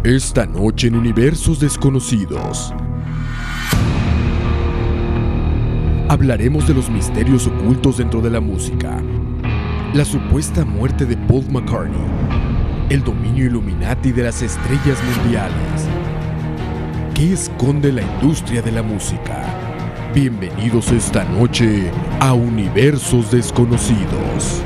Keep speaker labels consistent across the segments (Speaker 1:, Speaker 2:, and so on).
Speaker 1: Esta noche en Universos Desconocidos hablaremos de los misterios ocultos dentro de la música, la supuesta muerte de Paul McCartney, el dominio Illuminati de las estrellas mundiales. ¿Qué esconde la industria de la música? Bienvenidos esta noche a Universos Desconocidos.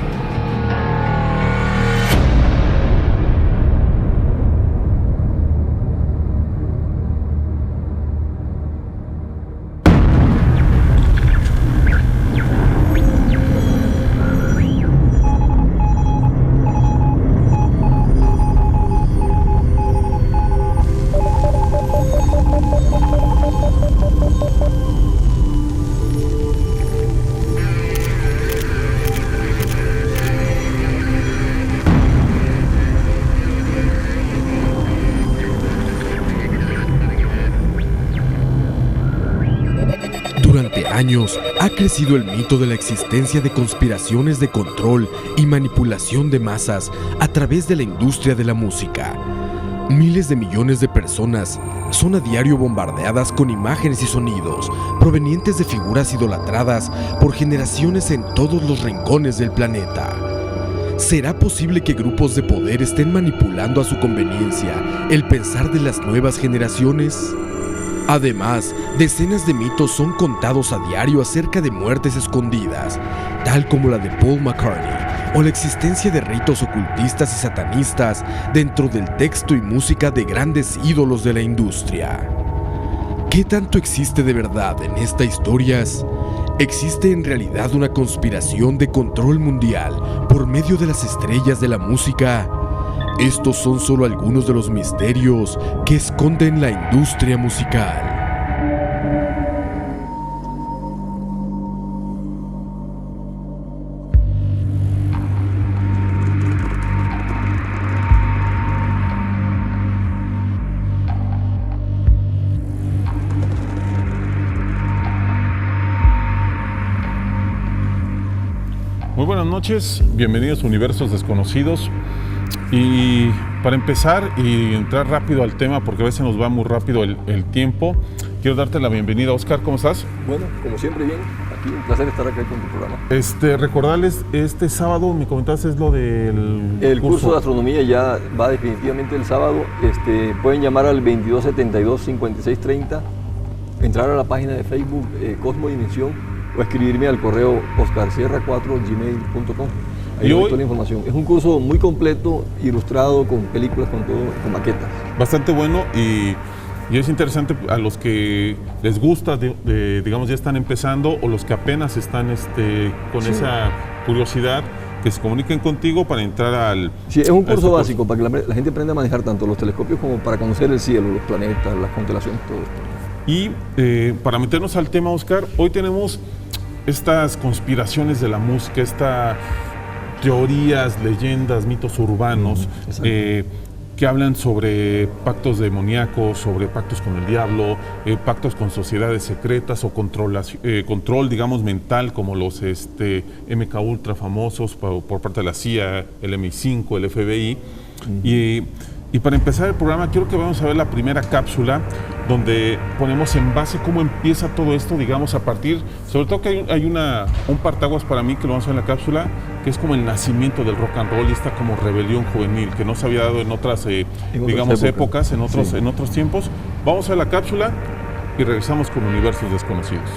Speaker 1: Durante años ha crecido el mito de la existencia de conspiraciones de control y manipulación de masas a través de la industria de la música. Miles de millones de personas son a diario bombardeadas con imágenes y sonidos provenientes de figuras idolatradas por generaciones en todos los rincones del planeta. ¿Será posible que grupos de poder estén manipulando a su conveniencia el pensar de las nuevas generaciones? Además, decenas de mitos son contados a diario acerca de muertes escondidas, tal como la de Paul McCartney, o la existencia de ritos ocultistas y satanistas dentro del texto y música de grandes ídolos de la industria. ¿Qué tanto existe de verdad en estas historias? ¿Existe en realidad una conspiración de control mundial por medio de las estrellas de la música? Estos son solo algunos de los misterios que esconden la industria musical.
Speaker 2: Muy buenas noches, bienvenidos a Universos Desconocidos. Y para empezar y entrar rápido al tema, porque a veces nos va muy rápido el tiempo, quiero darte la bienvenida. Oscar, ¿cómo estás?
Speaker 3: Bueno, como siempre, bien. Aquí un placer estar acá con tu programa.
Speaker 2: Recordarles, este sábado me comentaste es lo del
Speaker 3: El curso de astronomía ya va definitivamente el sábado. Pueden llamar al 2272-5630, entrar a la página de Facebook Cosmo Dimensión o escribirme al correo oscarsierra4@gmail.com. Ahí doy toda la información. Es un curso muy completo, ilustrado, con películas, con todo, con maquetas.
Speaker 2: Bastante bueno y es interesante a los que les gusta, digamos, ya están empezando, o los que apenas están con esa curiosidad, que se comuniquen contigo para entrar al...
Speaker 3: Sí, es un curso básico para que la gente aprenda a manejar tanto los telescopios como para conocer el cielo, los planetas, las constelaciones, todo esto.
Speaker 2: Y para meternos al tema, Oscar, hoy tenemos estas conspiraciones de la música, teorías, leyendas, mitos urbanos que hablan sobre pactos demoníacos, sobre pactos con el diablo, pactos con sociedades secretas o control, digamos, mental, como los MK Ultra famosos por parte de la CIA, el MI5, el FBI. Y para empezar el programa, quiero que vamos a ver la primera cápsula, donde ponemos en base cómo empieza todo esto, digamos, a partir, sobre todo que hay un partaguas para mí, que lo vamos a ver en la cápsula, que es como el nacimiento del rock and roll y esta como rebelión juvenil, que no se había dado en otras, digamos, épocas, en otros tiempos. Vamos a ver la cápsula y regresamos con Universos Desconocidos.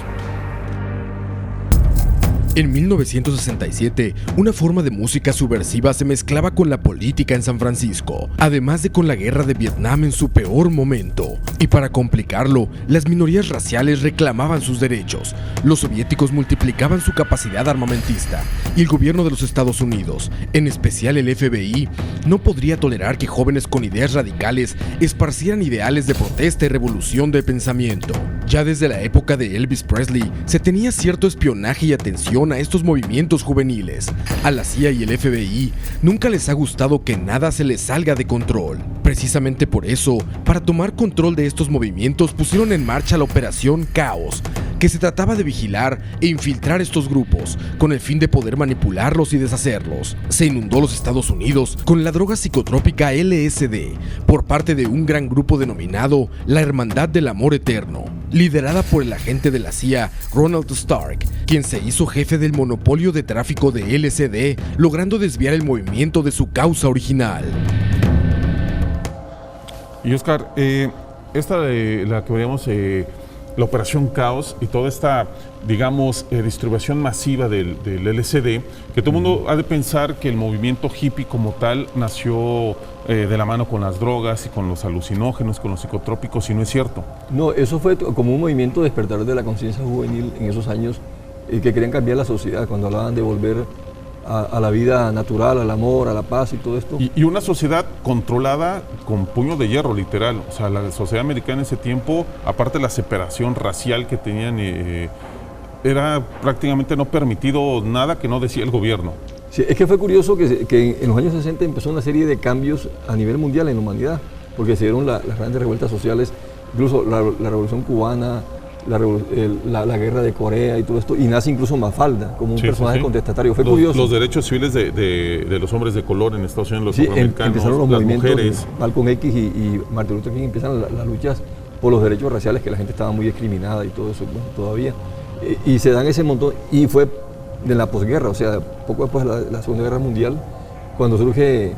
Speaker 1: En 1967, una forma de música subversiva se mezclaba con la política en San Francisco, además de con la guerra de Vietnam en su peor momento. Y para complicarlo, las minorías raciales reclamaban sus derechos, los soviéticos multiplicaban su capacidad armamentista, y el gobierno de los Estados Unidos, en especial el FBI, no podría tolerar que jóvenes con ideas radicales esparcieran ideales de protesta y revolución de pensamiento. Ya desde la época de Elvis Presley, se tenía cierto espionaje y atención a estos movimientos juveniles. A la CIA y el FBI nunca les ha gustado que nada se les salga de control. Precisamente por eso, para tomar control de estos movimientos pusieron en marcha la Operación Caos, que se trataba de vigilar e infiltrar estos grupos con el fin de poder manipularlos y deshacerlos. Se inundó los Estados Unidos con la droga psicotrópica LSD por parte de un gran grupo denominado la Hermandad del Amor Eterno, liderada por el agente de la CIA Ronald Stark, quien se hizo jefe del monopolio de tráfico de LSD, logrando desviar el movimiento de su causa original.
Speaker 2: Y Oscar, esta de la que veíamos, la Operación Caos y toda esta, digamos, distribución masiva del LSD, que todo el mundo ha de pensar que el movimiento hippie como tal nació de la mano con las drogas y con los alucinógenos, con los psicotrópicos, y no es cierto.
Speaker 3: No, eso fue como un movimiento despertador de la conciencia juvenil en esos años, que querían cambiar la sociedad, cuando hablaban de volver a la vida natural, al amor, a la paz y todo esto.
Speaker 2: Y una sociedad controlada con puño de hierro, literal. O sea, la sociedad americana en ese tiempo, aparte de la separación racial que tenían, era prácticamente no permitido nada que no decía el gobierno.
Speaker 3: Sí, es que fue curioso que en los años 60 empezó una serie de cambios a nivel mundial en la humanidad, porque se dieron las grandes revueltas sociales, incluso la Revolución Cubana, la guerra de Corea y todo esto, y nace incluso Mafalda como un personaje contestatario. Fue curioso.
Speaker 2: Los derechos civiles de los hombres de color en Estados Unidos, los afroamericanos,
Speaker 3: empezaron los movimientos,
Speaker 2: mujeres.
Speaker 3: Malcolm X y Martin Luther King empiezan las luchas por los derechos raciales, que la gente estaba muy discriminada y todo eso, bueno, todavía. Y se dan ese montón, y fue de la posguerra, o sea, poco después de la Segunda Guerra Mundial, cuando surge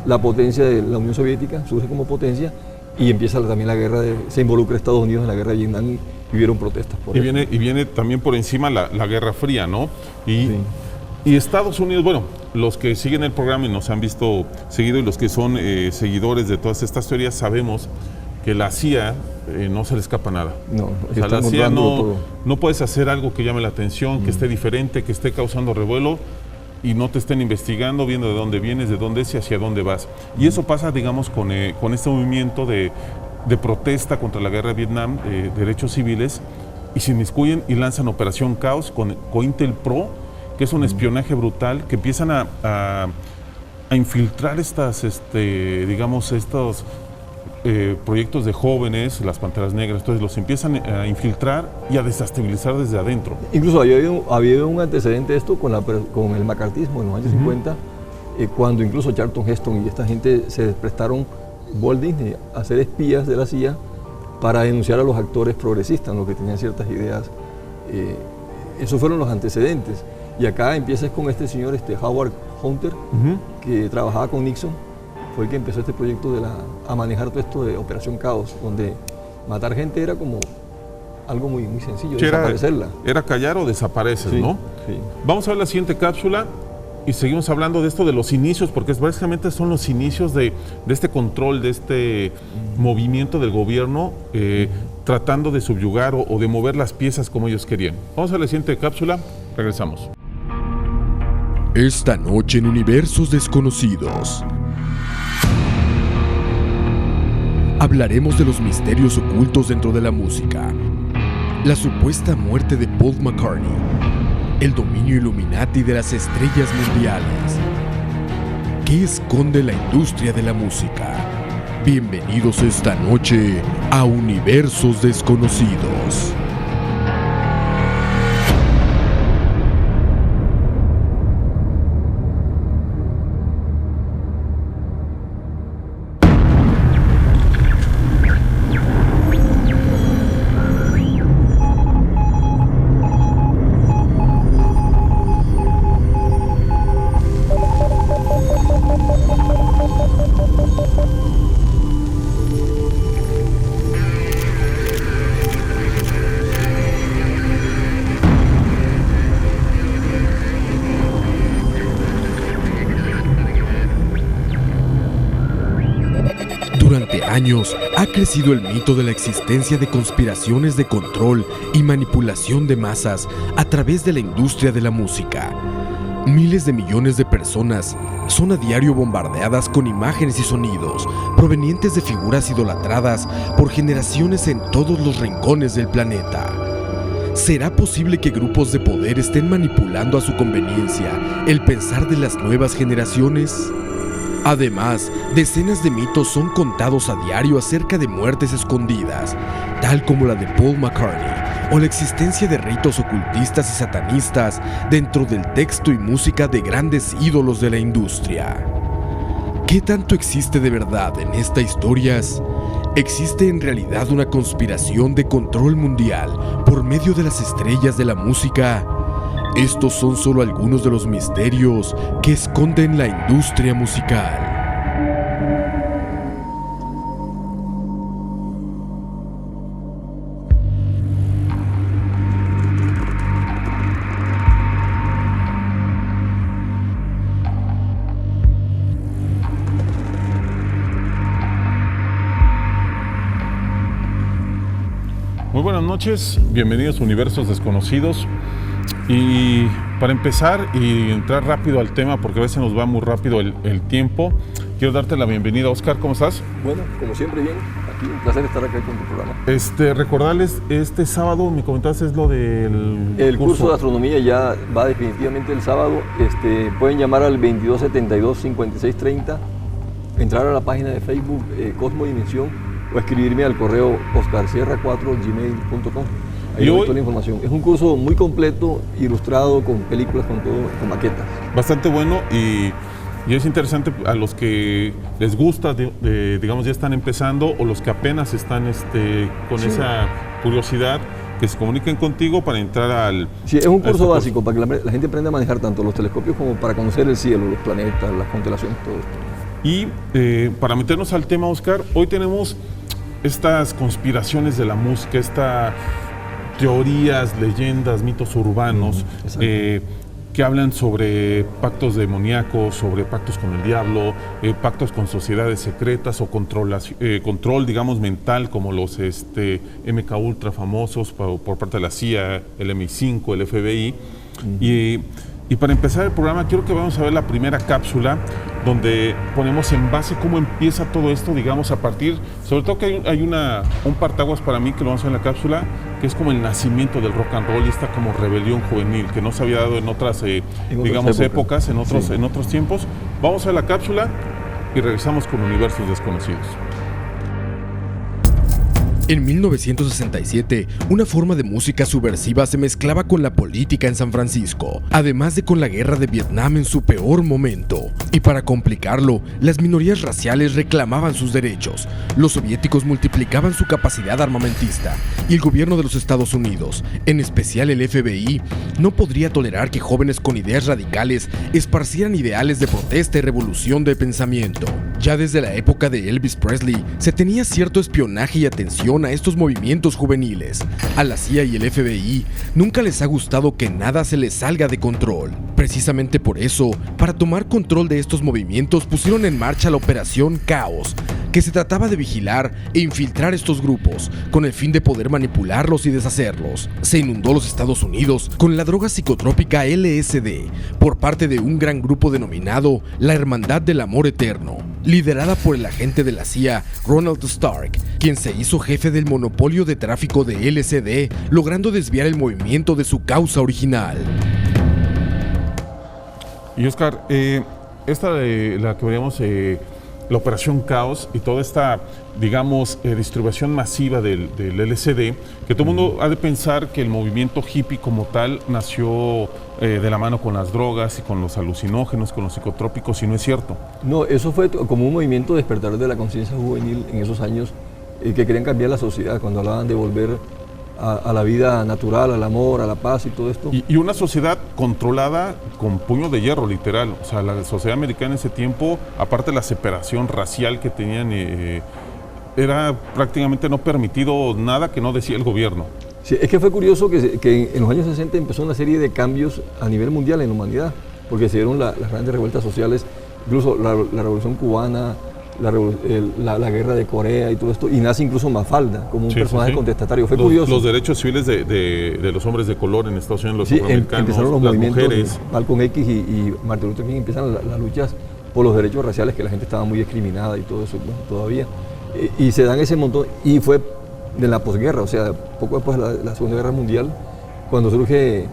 Speaker 3: la potencia de la Unión Soviética, surge como potencia, y empieza también la guerra, se involucra Estados Unidos en la guerra de Vietnam, y hubieron protestas por eso.
Speaker 2: Y viene también por encima la Guerra Fría, ¿no? Y Estados Unidos, bueno, los que siguen el programa y nos han visto seguido, y los que son seguidores de todas estas teorías, sabemos que la CIA no se le escapa nada.
Speaker 3: No,
Speaker 2: o sea, la CIA no puedes hacer algo que llame la atención, que esté diferente, que esté causando revuelo, y no te estén investigando, viendo de dónde vienes, de dónde es y hacia dónde vas. Y eso pasa, digamos, con este movimiento de protesta contra la guerra de Vietnam, derechos civiles, y se inmiscuyen y lanzan Operación Caos con COINTELPRO, que es un espionaje brutal, que empiezan a infiltrar estos proyectos de jóvenes, las Panteras Negras. Entonces los empiezan a infiltrar y a desestabilizar desde adentro. Incluso
Speaker 3: había un antecedente de esto con el macartismo en los años 50, cuando incluso Charlton Heston y esta gente se prestaron, Walt Disney, a ser espías de la CIA para denunciar a los actores progresistas, los que tenían ciertas ideas. Esos fueron los antecedentes. Y acá empieza con este señor, Howard Hunter, que trabajaba con Nixon. Fue el que empezó este proyecto a manejar todo esto de Operación Caos, donde matar gente era como algo muy, muy sencillo, desaparecerla.
Speaker 2: Era callar o desapareces, sí, ¿no? Sí. Vamos a ver la siguiente cápsula y seguimos hablando de esto de los inicios, porque básicamente son los inicios de este control, de este movimiento del gobierno, tratando de subyugar o de mover las piezas como ellos querían. Vamos a la siguiente cápsula, regresamos.
Speaker 1: Esta noche en Universos Desconocidos hablaremos de los misterios ocultos dentro de la música, la supuesta muerte de Paul McCartney, el dominio Illuminati de las estrellas mundiales. ¿Qué esconde la industria de la música? Bienvenidos esta noche a Universos Desconocidos. Durante años ha crecido el mito de la existencia de conspiraciones de control y manipulación de masas a través de la industria de la música. Miles de millones de personas son a diario bombardeadas con imágenes y sonidos provenientes de figuras idolatradas por generaciones en todos los rincones del planeta. ¿Será posible que grupos de poder estén manipulando a su conveniencia el pensar de las nuevas generaciones? Además, decenas de mitos son contados a diario acerca de muertes escondidas, tal como la de Paul McCartney, o la existencia de ritos ocultistas y satanistas dentro del texto y música de grandes ídolos de la industria. ¿Qué tanto existe de verdad en estas historias? ¿Existe en realidad una conspiración de control mundial por medio de las estrellas de la música? Estos son solo algunos de los misterios que esconden la industria musical.
Speaker 2: Muy buenas noches, bienvenidos a Universos Desconocidos. Y para empezar y entrar rápido al tema, porque a veces nos va muy rápido el tiempo, quiero darte la bienvenida. Oscar, ¿cómo estás?
Speaker 3: Bueno, como siempre bien, aquí un placer estar acá con tu programa.
Speaker 2: Recordarles, este sábado me comentaste es lo del
Speaker 3: El curso de astronomía ya va definitivamente el sábado. Pueden llamar al 2272-5630, entrar a la página de Facebook Cosmo Dimensión o escribirme al correo oscarsierra4@gmail.com. Ahí doy toda la información. Es un curso muy completo, ilustrado, con películas, con todo, con maquetas.
Speaker 2: Bastante bueno y es interesante a los que les gusta, digamos, ya están empezando, o los que apenas están con esa curiosidad, que se comuniquen contigo para entrar al...
Speaker 3: Sí, es un curso básico para que la gente aprenda a manejar tanto los telescopios como para conocer el cielo, los planetas, las constelaciones, todo esto.
Speaker 2: Y para meternos al tema, Oscar, hoy tenemos estas conspiraciones de la música, teorías, leyendas, mitos urbanos que hablan sobre pactos demoníacos, sobre pactos con el diablo, pactos con sociedades secretas o control, digamos, mental, como los MK Ultra famosos por parte de la CIA, el MI5, el FBI. Y para empezar el programa, quiero que vamos a ver la primera cápsula, donde ponemos en base cómo empieza todo esto, digamos, a partir, sobre todo que hay un partaguas para mí, que lo vamos a ver en la cápsula, que es como el nacimiento del rock and roll y esta como rebelión juvenil, que no se había dado en otras, digamos, épocas, en otros tiempos. Vamos a ver la cápsula y regresamos con Universos Desconocidos.
Speaker 1: En 1967, una forma de música subversiva se mezclaba con la política en San Francisco, además de con la guerra de Vietnam en su peor momento. Y para complicarlo, las minorías raciales reclamaban sus derechos, los soviéticos multiplicaban su capacidad armamentista, y el gobierno de los Estados Unidos, en especial el FBI, no podría tolerar que jóvenes con ideas radicales esparcieran ideales de protesta y revolución de pensamiento. Ya desde la época de Elvis Presley, se tenía cierto espionaje y atención a estos movimientos juveniles. A la CIA y el FBI nunca les ha gustado que nada se les salga de control. Precisamente por eso, para tomar control de estos movimientos pusieron en marcha la Operación Caos, que se trataba de vigilar e infiltrar estos grupos, con el fin de poder manipularlos y deshacerlos. Se inundó los Estados Unidos con la droga psicotrópica LSD, por parte de un gran grupo denominado la Hermandad del Amor Eterno, liderada por el agente de la CIA, Ronald Stark, quien se hizo jefe del monopolio de tráfico de LSD, logrando desviar el movimiento de su causa original.
Speaker 2: Y Oscar, esta de la que veríamos, la Operación Caos y toda esta, digamos, distribución masiva del LSD, que todo el mundo ha de pensar que el movimiento hippie como tal nació de la mano con las drogas y con los alucinógenos, con los psicotrópicos, y no es cierto.
Speaker 3: No, eso fue como un movimiento de despertar de la conciencia juvenil en esos años, que querían cambiar la sociedad, cuando hablaban de volver a la vida natural, al amor, a la paz y todo esto.
Speaker 2: Y una sociedad controlada con puño de hierro, literal. O sea, la sociedad americana en ese tiempo, aparte de la separación racial que tenían, era prácticamente no permitido nada que no decía el gobierno.
Speaker 3: Sí, es que fue curioso que en los años 60 empezó una serie de cambios a nivel mundial en la humanidad, porque se dieron las grandes revueltas sociales, incluso la revolución cubana, la guerra de Corea y todo esto, y nace incluso Mafalda como un personaje contestatario. Fue curioso.
Speaker 2: Los derechos civiles de los hombres de color en Estados Unidos, los afroamericanos,
Speaker 3: empezaron los movimientos,
Speaker 2: mujeres.
Speaker 3: Malcolm X y Martin Luther King, empiezan las luchas por los derechos raciales, que la gente estaba muy discriminada y todo eso, bueno, todavía. Y se dan ese montón, y fue de la posguerra, o sea, poco después de la Segunda Guerra Mundial, cuando surge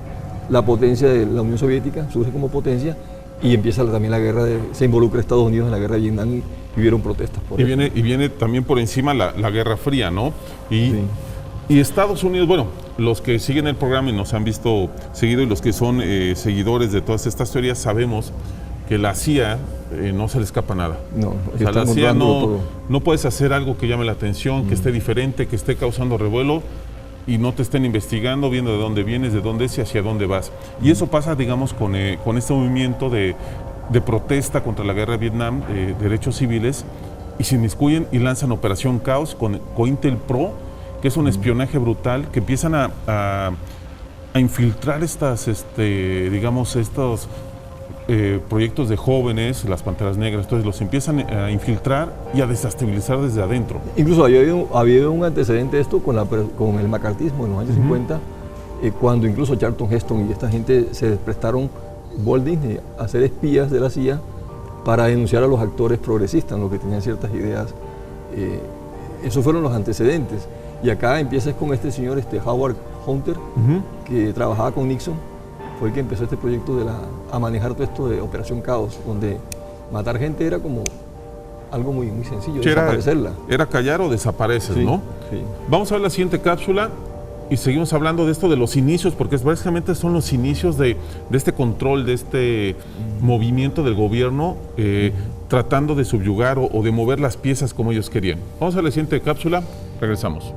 Speaker 3: la potencia de la Unión Soviética, surge como potencia, y empieza también la guerra, se involucra Estados Unidos en la guerra de Vietnam y hubieron protestas por eso.
Speaker 2: Viene también por encima la Guerra Fría, ¿no? Y Y Estados Unidos, bueno, los que siguen el programa y nos han visto seguido y los que son seguidores de todas estas teorías, sabemos que la CIA no se le escapa nada.
Speaker 3: No,
Speaker 2: o sea, la CIA no puedes hacer algo que llame la atención, que esté diferente, que esté causando revuelo y no te estén investigando, viendo de dónde vienes, de dónde es y hacia dónde vas. Y eso pasa, digamos, con este movimiento de protesta contra la guerra de Vietnam, de derechos civiles, y se inmiscuyen y lanzan Operación Caos con COINTELPRO, que es un espionaje brutal, que empiezan a infiltrar estos proyectos de jóvenes, las Panteras Negras, entonces los empiezan a infiltrar y a desestabilizar desde adentro.
Speaker 3: Incluso había habido un antecedente de esto con el macartismo en los años 50, cuando incluso Charlton Heston y esta gente se prestaron Bolding a ser espías de la CIA para denunciar a los actores progresistas, los que tenían ciertas ideas. Esos fueron los antecedentes. Y acá empiezas con este señor, Howard Hunter, que trabajaba con Nixon, fue el que empezó este proyecto a manejar todo esto de Operación Caos, donde matar gente era como algo muy, muy sencillo, desaparecerla.
Speaker 2: Era callar o desapareces,
Speaker 3: sí,
Speaker 2: ¿no?
Speaker 3: Sí.
Speaker 2: Vamos a ver la siguiente cápsula y seguimos hablando de esto de los inicios, porque básicamente son los inicios de este control, de este movimiento del gobierno, tratando de subyugar o de mover las piezas como ellos querían. Vamos a la siguiente cápsula, regresamos.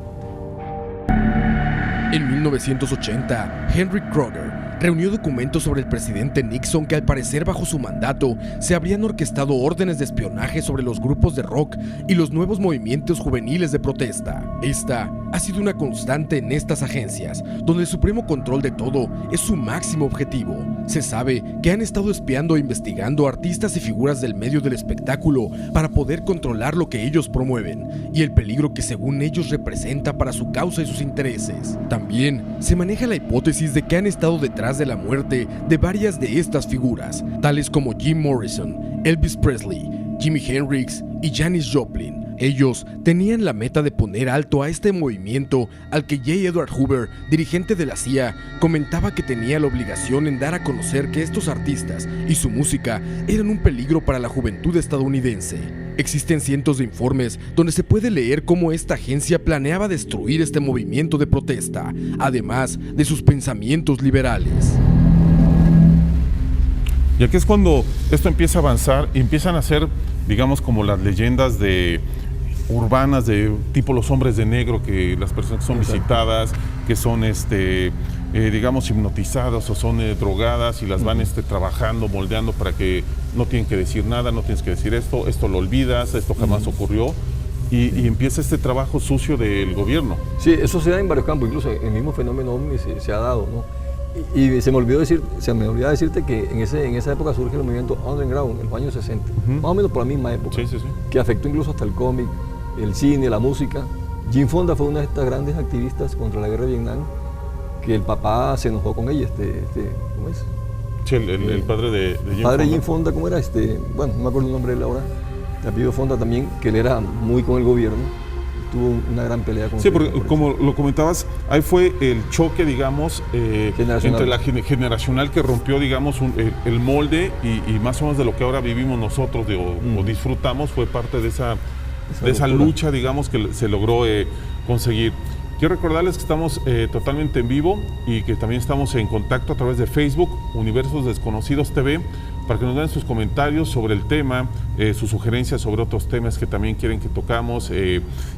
Speaker 1: En 1980, Henry Kroger reunió documentos sobre el presidente Nixon que al parecer bajo su mandato se habrían orquestado órdenes de espionaje sobre los grupos de rock y los nuevos movimientos juveniles de protesta. Esta ha sido una constante en estas agencias, donde el supremo control de todo es su máximo objetivo. Se sabe que han estado espiando e investigando artistas y figuras del medio del espectáculo para poder controlar lo que ellos promueven y el peligro que según ellos representa para su causa y sus intereses. También se maneja la hipótesis de que han estado detrás de la muerte de varias de estas figuras, tales como Jim Morrison, Elvis Presley, Jimi Hendrix y Janis Joplin. Ellos tenían la meta de poner alto a este movimiento al que J. Edward Hoover, dirigente de la CIA, comentaba que tenía la obligación en dar a conocer que estos artistas y su música eran un peligro para la juventud estadounidense. Existen cientos de informes donde se puede leer cómo esta agencia planeaba destruir este movimiento de protesta, además de sus pensamientos liberales.
Speaker 2: Y aquí es cuando esto empieza a avanzar y empiezan a ser, digamos, como las leyendas urbanas de tipo los hombres de negro, que las personas que son visitadas, que son digamos hipnotizadas o son drogadas y las van trabajando, moldeando para que no tienen que decir nada, no tienes que decir esto lo olvidas, esto jamás ocurrió, y empieza este trabajo sucio del gobierno.
Speaker 3: Sí, eso se da en varios campos, incluso el mismo fenómeno OVNI se ha dado, ¿no? Y se me olvidó decirte que en esa época surge el movimiento underground, en los años 60, más o menos por la misma época, que afectó incluso hasta el cómic, el cine, la música. Jim Fonda fue una de estas grandes activistas contra la guerra de Vietnam, que el papá se enojó con ella, ¿cómo es?
Speaker 2: Sí, el padre de Jim Fonda.
Speaker 3: Padre Jim Fonda, ¿cómo era? Bueno, no me acuerdo el nombre de él ahora, el apellido Fonda también, que él era muy con el gobierno, tuvo una gran pelea con
Speaker 2: Sí, porque como lo comentabas, ahí fue el choque, digamos, entre la generacional que rompió, digamos, el molde y más o menos de lo que ahora vivimos nosotros o disfrutamos, fue parte de esa lucha, digamos, que se logró conseguir. Quiero recordarles que estamos totalmente en vivo y que también estamos en contacto a través de Facebook, Universos Desconocidos TV, para que nos den sus comentarios sobre el tema, sus sugerencias sobre otros temas que también quieren que tocamos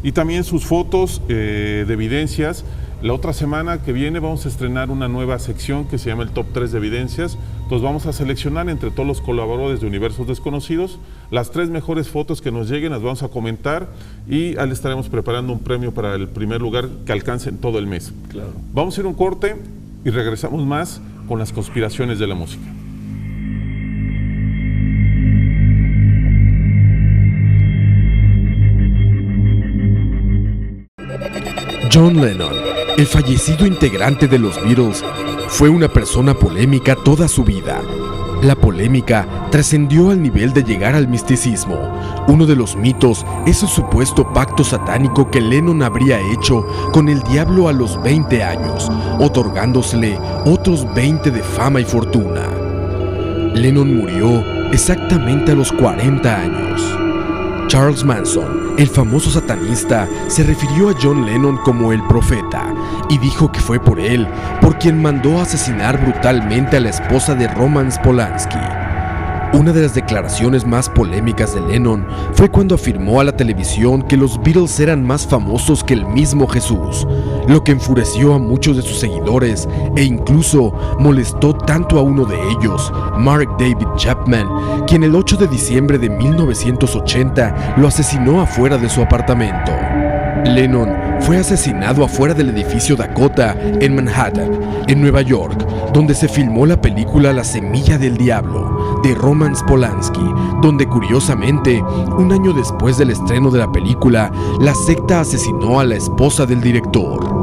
Speaker 2: y también sus fotos de evidencias. La otra semana que viene vamos a estrenar una nueva sección que se llama el Top 3 de Evidencias. Entonces vamos a seleccionar entre todos los colaboradores de Universos Desconocidos las 3 mejores fotos que nos lleguen, las vamos a comentar y le estaremos preparando un premio para el primer lugar que alcance en todo el mes.
Speaker 3: Claro.
Speaker 2: Vamos a ir a un corte y regresamos más con las conspiraciones de la música.
Speaker 1: John Lennon, el fallecido integrante de los Beatles, fue una persona polémica toda su vida. La polémica trascendió al nivel de llegar al misticismo. Uno de los mitos es el supuesto pacto satánico que Lennon habría hecho con el diablo a los 20 años, otorgándosele otros 20 de fama y fortuna. Lennon murió exactamente a los 40 años. Charles Manson, el famoso satanista, se refirió a John Lennon como el profeta y dijo que fue por él por quien mandó a asesinar brutalmente a la esposa de Roman Polanski. Una de las declaraciones más polémicas de Lennon fue cuando afirmó a la televisión que los Beatles eran más famosos que el mismo Jesús, lo que enfureció a muchos de sus seguidores e incluso molestó tanto a uno de ellos, Mark David Chapman, quien el 8 de diciembre de 1980 lo asesinó afuera de su apartamento. Lennon fue asesinado afuera del edificio Dakota en Manhattan, en Nueva York, donde se filmó la película La Semilla del Diablo, de Roman Polanski, donde curiosamente, un año después del estreno de la película, la secta asesinó a la esposa del director.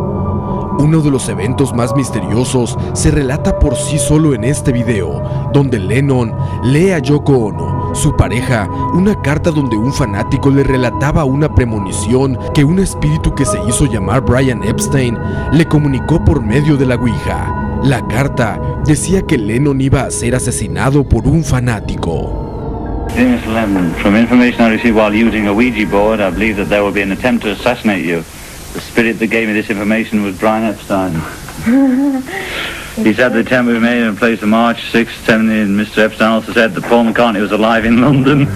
Speaker 1: Uno de los eventos más misteriosos se relata por sí solo en este video, donde Lennon lee a Yoko Ono, su pareja, una carta donde un fanático le relataba una premonición que un espíritu que se hizo llamar Brian Epstein le comunicó por medio de la Ouija. La carta decía que Lennon iba a ser asesinado por un fanático.
Speaker 4: Dear Mr. Lennon, from information I received while using a Ouija board, I believe that there will be an attempt to assassinate you. The spirit that gave me this information was Brian Epstein. He said the attempt was made in place of March 6th, 70, and Mr. Epstein also said that Paul McCartney was alive in London.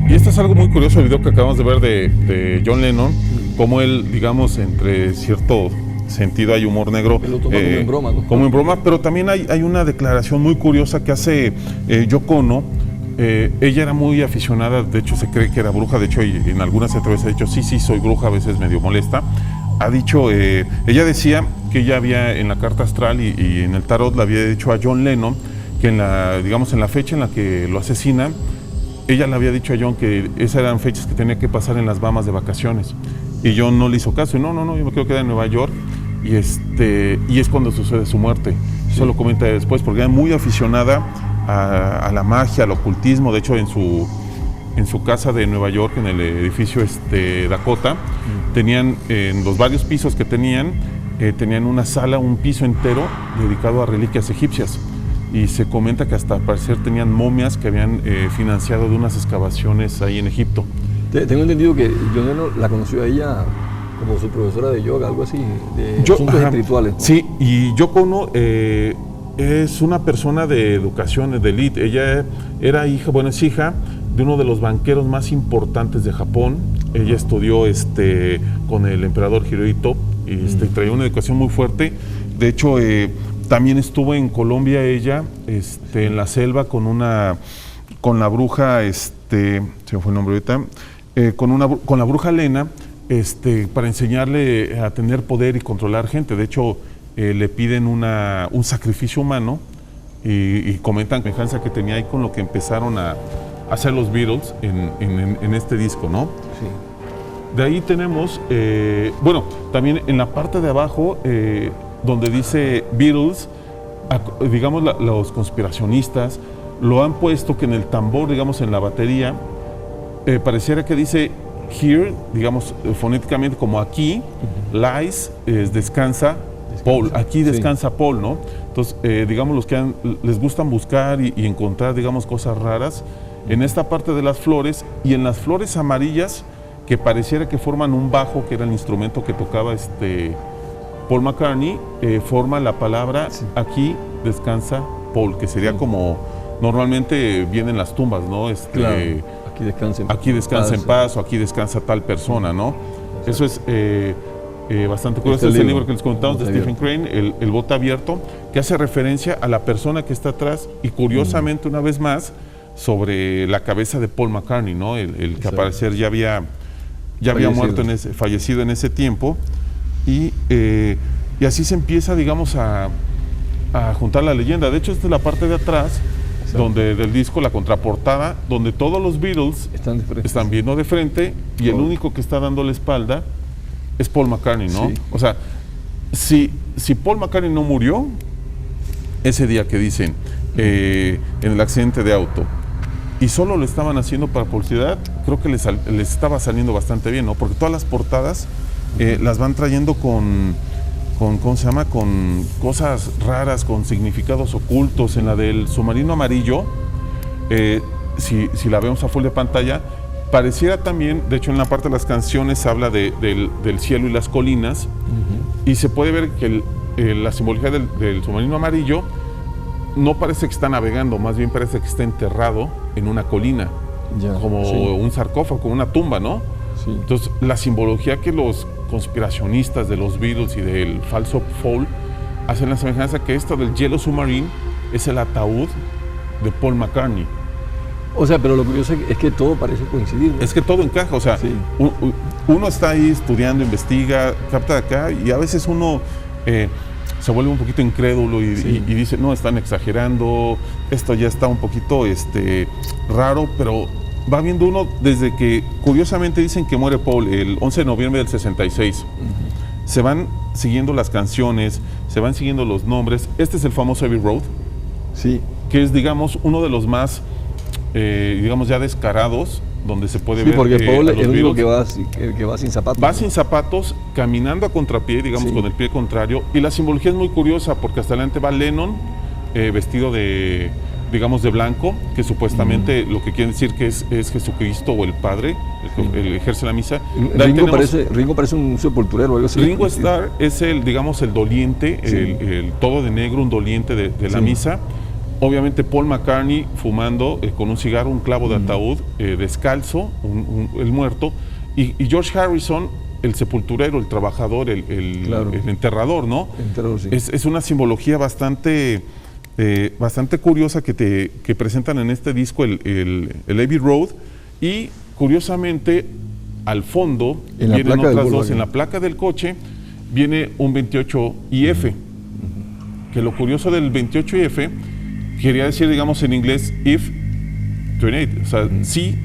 Speaker 2: Y esto es algo muy curioso, el video que acabamos de ver de John Lennon, como él, digamos, entre cierto sentido hay humor negro,
Speaker 3: lo toma como en broma, ¿no?
Speaker 2: Como en broma, pero también hay una declaración muy curiosa que hace Yoko Ono. Ella era muy aficionada, de hecho se cree que era bruja, de hecho en algunas entrevistas ha dicho sí, soy bruja, a veces medio molesta. Ha dicho, ella decía que ella había en la carta astral y en el tarot le había dicho a John Lennon que en la fecha en la que lo asesina, ella le había dicho a John que esas eran fechas que tenía que pasar en las Bahamas de vacaciones. Y John no le hizo caso, y no, yo me quiero quedar en Nueva York. Y es cuando sucede su muerte. Sí. Eso lo comenta después, porque era muy aficionada a la magia, al ocultismo. De hecho, en su casa de Nueva York, en el edificio Dakota, tenían, en los varios pisos que tenían una sala, un piso entero dedicado a reliquias egipcias. Y se comenta que hasta al parecer tenían momias que habían financiado de unas excavaciones ahí en Egipto.
Speaker 3: Tengo entendido que John Lennon la conoció a ella como su profesora de yoga, algo así, de asuntos espirituales, ¿no?
Speaker 2: Sí, y Yoko Ono es una persona de educación, de élite. Ella es hija de uno de los banqueros más importantes de Japón. Ella estudió con el emperador Hirohito y traía una educación muy fuerte. De hecho, también estuvo en Colombia ella, en la selva con la bruja, se me fue el nombre ahorita, con la bruja Lena, para enseñarle a tener poder y controlar gente. De hecho, le piden un sacrificio humano y comentan la semejanza que tenía ahí con lo que empezaron a hacer los Beatles en este disco, ¿no? Sí. De ahí tenemos, también en la parte de abajo, donde dice Beatles, digamos, los conspiracionistas lo han puesto que en el tambor, digamos, en la batería, pareciera que dice here, digamos, fonéticamente como aquí, lies, descansa Paul, aquí descansa Paul, ¿no? Entonces, digamos, los que les gustan buscar y encontrar, digamos, cosas raras, en esta parte de las flores y en las flores amarillas, que pareciera que forman un bajo, que era el instrumento que tocaba Paul McCartney, forma la palabra aquí descansa Paul, que sería como normalmente vienen las tumbas, ¿no?
Speaker 3: Claro. Aquí descansa
Speaker 2: en paz, o aquí descansa tal persona, ¿no? Eso es bastante curioso. Es el libro que les contamos de Stephen Crane, el bote abierto, que hace referencia a la persona que está atrás y curiosamente una vez más sobre la cabeza de Paul McCartney, ¿no? El que al parecer ya había muerto, fallecido en ese tiempo, y así se empieza, digamos, a juntar la leyenda. De hecho, esta es la parte de atrás, donde del disco, la contraportada, donde todos los Beatles están viendo de frente y el único que está dando la espalda es Paul McCartney, ¿no? Sí. O sea, si Paul McCartney no murió ese día que dicen en el accidente de auto y solo lo estaban haciendo para publicidad, creo que les estaba saliendo bastante bien, ¿no? Porque todas las portadas las van trayendo con ¿cómo se llama? Con cosas raras, con significados ocultos. En la del submarino amarillo, si la vemos a full de pantalla, pareciera también, de hecho en la parte de las canciones habla del cielo y las colinas, y se puede ver que la simbología del submarino amarillo no parece que está navegando, más bien parece que está enterrado en una colina, como un sarcófago, como una tumba, ¿no?
Speaker 3: Sí.
Speaker 2: Entonces, la simbología que los conspiracionistas de los Beatles y del falso Paul hacen la semejanza que esto del Yellow Submarine es el ataúd de Paul McCartney.
Speaker 3: O sea, pero lo curioso es que todo parece coincidir, ¿no?
Speaker 2: Es que todo encaja, o sea,
Speaker 3: sí.
Speaker 2: Uno está ahí estudiando, investiga, capta de acá, y a veces uno se vuelve un poquito incrédulo y dice, no, están exagerando, esto ya está un poquito raro, pero va viendo uno desde que, curiosamente dicen que muere Paul el 11 de noviembre del 66. Se van siguiendo las canciones, se van siguiendo los nombres. Este es el famoso Abbey Road,
Speaker 3: sí,
Speaker 2: que es, digamos, uno de los más, digamos, ya descarados, donde se puede ver
Speaker 3: porque Paul es el único
Speaker 2: Beatles.
Speaker 3: que va sin zapatos.
Speaker 2: Va sin zapatos, caminando a contrapié, digamos, con el pie contrario. Y la simbología es muy curiosa, porque hasta adelante va Lennon, vestido de, digamos, de blanco, que supuestamente lo que quiere decir que es Jesucristo o el Padre, el ejerce la misa.
Speaker 3: Ringo parece un sepulturero o algo así.
Speaker 2: Ringo Starr es el, digamos, el doliente, el todo de negro, un doliente de la misa. Obviamente Paul McCartney fumando con un cigarro, un clavo de ataúd, descalzo, el muerto, y George Harrison, el sepulturero, el trabajador, el enterrador, ¿no?
Speaker 3: Enterrador, sí.
Speaker 2: Es una simbología bastante curiosa que presentan en este disco, el Abbey Road, y curiosamente al fondo vienen otras dos. En la placa del coche viene un 28IF, que lo curioso del 28IF quería decir, digamos, en inglés, if 28, o sea, sí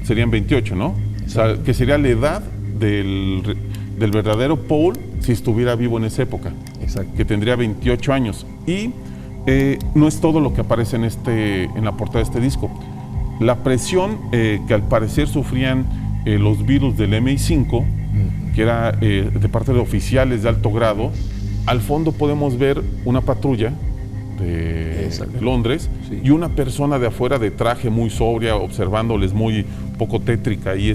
Speaker 2: serían 28, ¿no? O sea, que sería la edad del verdadero Paul si estuviera vivo en esa época.
Speaker 3: Exacto.
Speaker 2: Que tendría 28 años. Y no es todo lo que aparece en la portada de este disco. La presión que al parecer sufrían los Beatles del MI5, que era de parte de oficiales de alto grado, al fondo podemos ver una patrulla de Londres, y una persona de afuera de traje muy sobria, observándoles muy poco tétrica y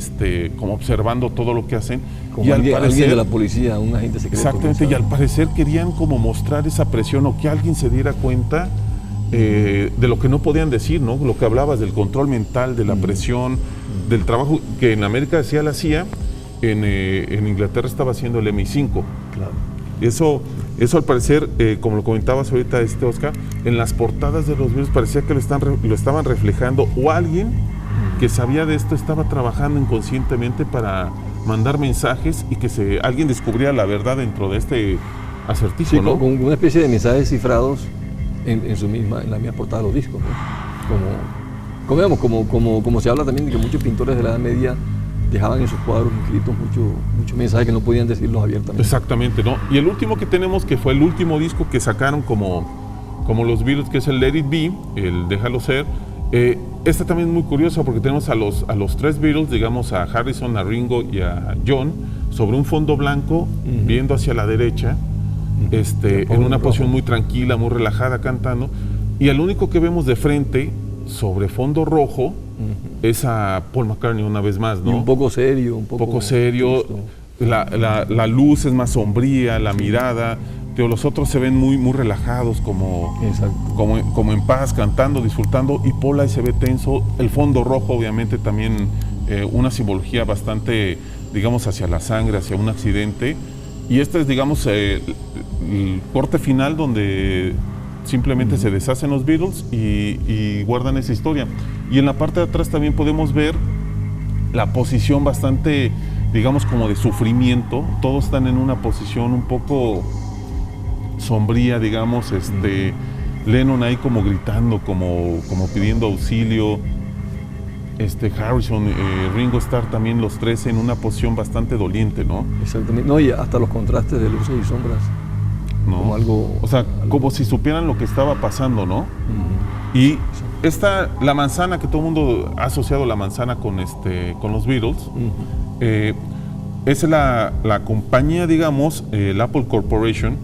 Speaker 2: como observando todo lo que hacen.
Speaker 3: Como y alguien de la policía, un agente secreto.
Speaker 2: Exactamente, y al parecer querían como mostrar esa presión o que alguien se diera cuenta de lo que no podían decir, ¿no? Lo que hablabas del control mental, de la presión, del trabajo que en América hacía la CIA, en Inglaterra estaba haciendo el MI5.
Speaker 3: Claro.
Speaker 2: Eso al parecer, como lo comentabas ahorita, Oscar, en las portadas de los videos parecía que lo estaban reflejando, o alguien que sabía de esto estaba trabajando inconscientemente para mandar mensajes y que alguien descubriera la verdad dentro de este acertijo, ¿no?
Speaker 3: Con una especie de mensajes cifrados en la misma portada de los discos, ¿no? Como se habla también de que muchos pintores de la Edad Media dejaban en sus cuadros inscritos muchos mensajes que no podían decirlos abiertamente.
Speaker 2: Exactamente, ¿no? Y el último que tenemos, que fue el último disco que sacaron como los Beatles, que es el Let It Be, el Déjalo Ser. Esta también es muy curiosa porque tenemos a los tres Beatles, digamos a Harrison, a Ringo y a John, sobre un fondo blanco, viendo hacia la derecha, en una posición muy tranquila, muy relajada, cantando. Y el único que vemos de frente, sobre fondo rojo, es a Paul McCartney una vez más, ¿no?
Speaker 3: Y un poco serio, un poco
Speaker 2: serio. La luz es más sombría, la mirada. Los otros se ven muy relajados, como en paz, cantando, disfrutando, y Paul ahí se ve tenso. El fondo rojo, obviamente, también una simbología bastante, digamos, hacia la sangre, hacia un accidente. Y este es, digamos, el corte final donde simplemente se deshacen los Beatles y guardan esa historia. Y en la parte de atrás también podemos ver la posición bastante, digamos, como de sufrimiento. Todos están en una posición un poco sombría, digamos, Lennon ahí como gritando, como pidiendo auxilio. Harrison, Ringo Starr también, los tres en una posición bastante doliente, ¿no?
Speaker 3: Exactamente. No, y hasta los contrastes de luces y sombras.
Speaker 2: ¿No?
Speaker 3: Como algo...
Speaker 2: O sea, como si supieran lo que estaba pasando, ¿no? Y la manzana, que todo el mundo ha asociado la manzana con los Beatles, es la compañía, digamos, el Apple Corporation,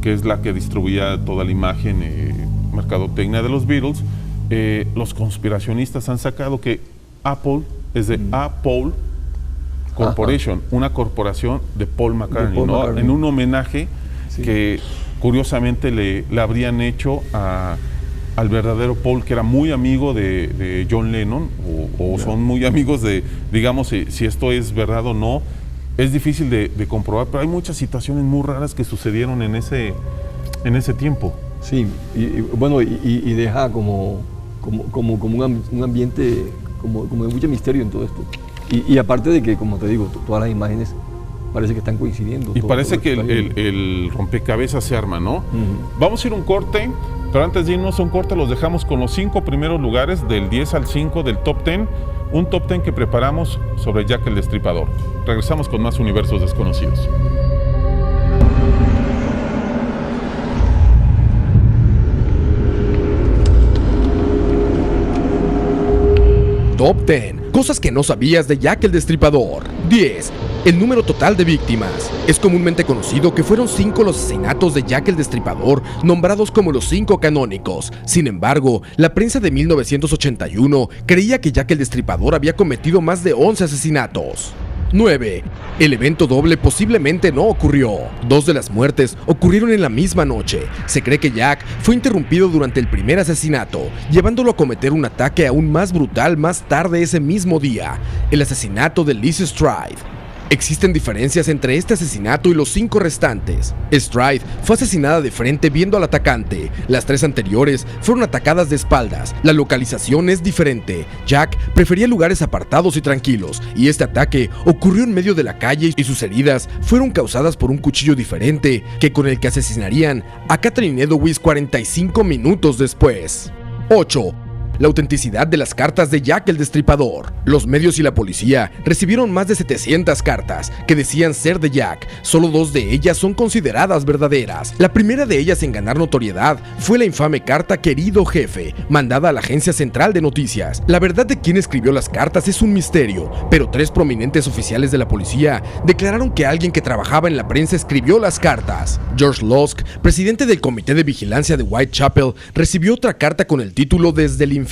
Speaker 2: que es la que distribuía toda la imagen, mercadotecnia de los Beatles. Los conspiracionistas han sacado que Apple es de Apple Corporation, una corporación de Paul McCartney, ¿no? En un homenaje que curiosamente le habrían hecho al verdadero Paul, que era muy amigo de John Lennon, o son muy amigos de, digamos, si esto es verdad o no, es difícil de comprobar, pero hay muchas situaciones muy raras que sucedieron en ese tiempo.
Speaker 3: Sí, y deja como un ambiente como de mucho misterio en todo esto. Y aparte de que, como te digo, todas las imágenes parece que están coincidiendo.
Speaker 2: Y parece que el rompecabezas se arma, ¿no? Vamos a ir a un corte, pero antes de irnos a un corte los dejamos con los 5 primeros lugares, del 10 al 5 del Top 10, un Top 10 que preparamos sobre Jack el Destripador. Regresamos con más Universos Desconocidos.
Speaker 1: Top 10. Cosas que no sabías de Jack el Destripador. 10. El número total de víctimas. Es comúnmente conocido que fueron 5 los asesinatos de Jack el Destripador, nombrados como los 5 canónicos. Sin embargo, la prensa de 1981 creía que Jack el Destripador había cometido más de 11 asesinatos. 9. El evento doble posiblemente no ocurrió. 2 de las muertes ocurrieron en la misma noche. Se cree que Jack fue interrumpido durante el primer asesinato, llevándolo a cometer un ataque aún más brutal más tarde ese mismo día, el asesinato de Liz Stride. Existen diferencias entre este asesinato y los 5 restantes. Stride fue asesinada de frente viendo al atacante. Las 3 anteriores fueron atacadas de espaldas. La localización es diferente. Jack prefería lugares apartados y tranquilos, y este ataque ocurrió en medio de la calle y sus heridas fueron causadas por un cuchillo diferente que con el que asesinarían a Catherine Edowitz 45 minutos después. 8. La autenticidad de las cartas de Jack el Destripador. Los medios y la policía recibieron más de 700 cartas que decían ser de Jack. Solo 2 de ellas son consideradas verdaderas. La primera de ellas en ganar notoriedad fue la infame carta Querido Jefe, mandada a la Agencia Central de Noticias. La verdad de quién escribió las cartas es un misterio, pero 3 prominentes oficiales de la policía declararon que alguien que trabajaba en la prensa escribió las cartas. George Lusk, presidente del Comité de Vigilancia de Whitechapel, recibió otra carta con el título Desde el Infierno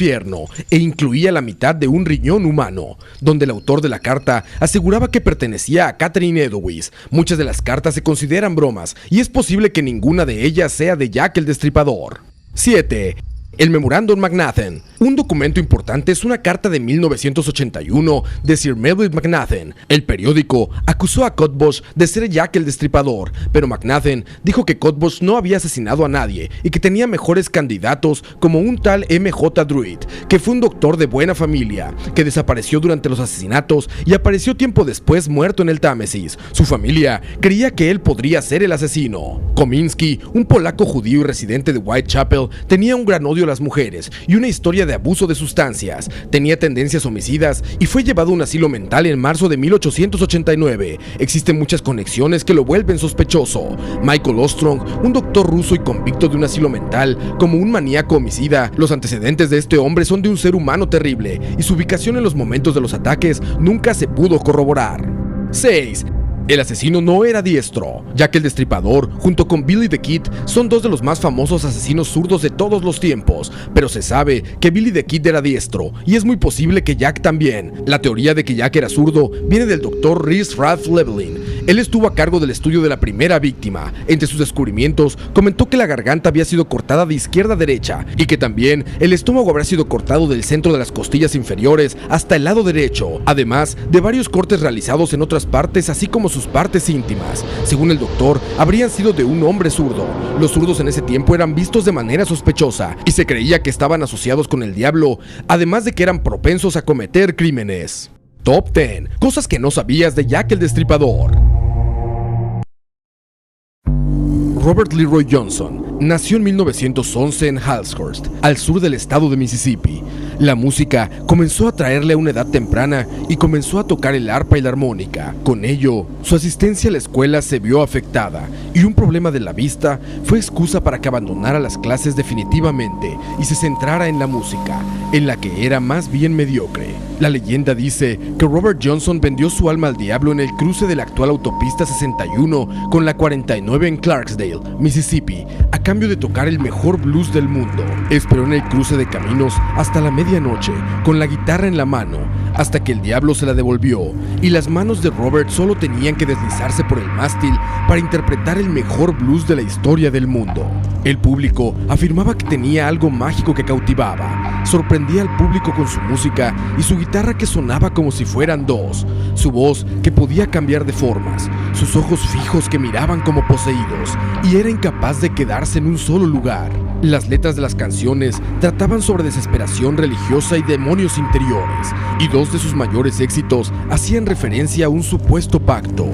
Speaker 1: e incluía la mitad de un riñón humano, donde el autor de la carta aseguraba que pertenecía a Catherine Edowitz. Muchas de las cartas se consideran bromas y es posible que ninguna de ellas sea de Jack el Destripador. 7. El Memorándum McNaughton. Un documento importante es una carta de 1981 de Sir Melville McNaughton. El periódico acusó a Cottbus de ser Jack el Destripador, pero McNaughton dijo que Cottbus no había asesinado a nadie y que tenía mejores candidatos como un tal M.J. Druitt, que fue un doctor de buena familia, que desapareció durante los asesinatos y apareció tiempo después muerto en el Támesis. Su familia creía que él podría ser el asesino. Kominsky, un polaco judío y residente de Whitechapel, tenía un gran odio a las mujeres y una historia de abuso de sustancias. Tenía tendencias homicidas y fue llevado a un asilo mental en marzo de 1889. Existen muchas conexiones que lo vuelven sospechoso. Michael Ostrom, un doctor ruso y convicto de un asilo mental como un maníaco homicida. Los antecedentes de este hombre son de un ser humano terrible y su ubicación en los momentos de los ataques nunca se pudo corroborar. 6. El asesino no era diestro. Jack el Destripador, junto con Billy the Kid, son 2 de los más famosos asesinos zurdos de todos los tiempos, pero se sabe que Billy the Kid era diestro, y es muy posible que Jack también. La teoría de que Jack era zurdo viene del Dr. Rhys Ralph Llewellyn. Él estuvo a cargo del estudio de la primera víctima. Entre sus descubrimientos, comentó que la garganta había sido cortada de izquierda a derecha, y que también el estómago habría sido cortado del centro de las costillas inferiores hasta el lado derecho, además de varios cortes realizados en otras partes, así como sus partes íntimas. Según el doctor, habrían sido de un hombre zurdo. Los zurdos en ese tiempo eran vistos de manera sospechosa y se creía que estaban asociados con el diablo, además de que eran propensos a cometer crímenes. Top 10. Cosas que no sabías de Jack el Destripador. Robert Leroy Johnson nació en 1911 en Halshurst, al sur del estado de Mississippi. La música comenzó a atraerle a una edad temprana y comenzó a tocar el arpa y la armónica. Con ello, su asistencia a la escuela se vio afectada y un problema de la vista fue excusa para que abandonara las clases definitivamente y se centrara en la música, en la que era más bien mediocre. La leyenda dice que Robert Johnson vendió su alma al diablo en el cruce de la actual autopista 61 con la 49 en Clarksdale, Mississippi, a cambio de tocar el mejor blues del mundo. Esperó en el cruce de caminos hasta la medianoche, con la guitarra en la mano, hasta que el diablo se la devolvió, y las manos de Robert solo tenían que deslizarse por el mástil para interpretar el mejor blues de la historia del mundo. El público afirmaba que tenía algo mágico que cautivaba. Sorprendía al público con su música y su guitarra que sonaba como si fueran dos, su voz que podía cambiar de formas, sus ojos fijos que miraban como poseídos, y era incapaz de quedarse en un solo lugar. Las letras de las canciones trataban sobre desesperación religiosa y demonios interiores, y dos de sus mayores éxitos hacían referencia a un supuesto pacto.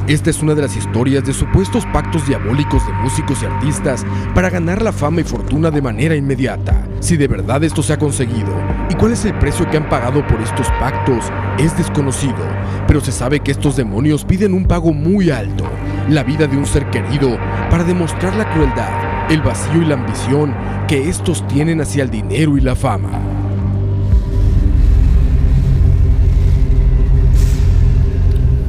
Speaker 1: Esta es una de las historias de supuestos pactos diabólicos de músicos y artistas para ganar la fama y fortuna de manera inmediata. Si de verdad esto se ha conseguido, y cuál es el precio que han pagado por estos pactos, es desconocido, pero se sabe que estos demonios piden un pago muy alto, la vida de un ser querido, para demostrar la crueldad, el vacío y la ambición que estos tienen hacia el dinero y la fama.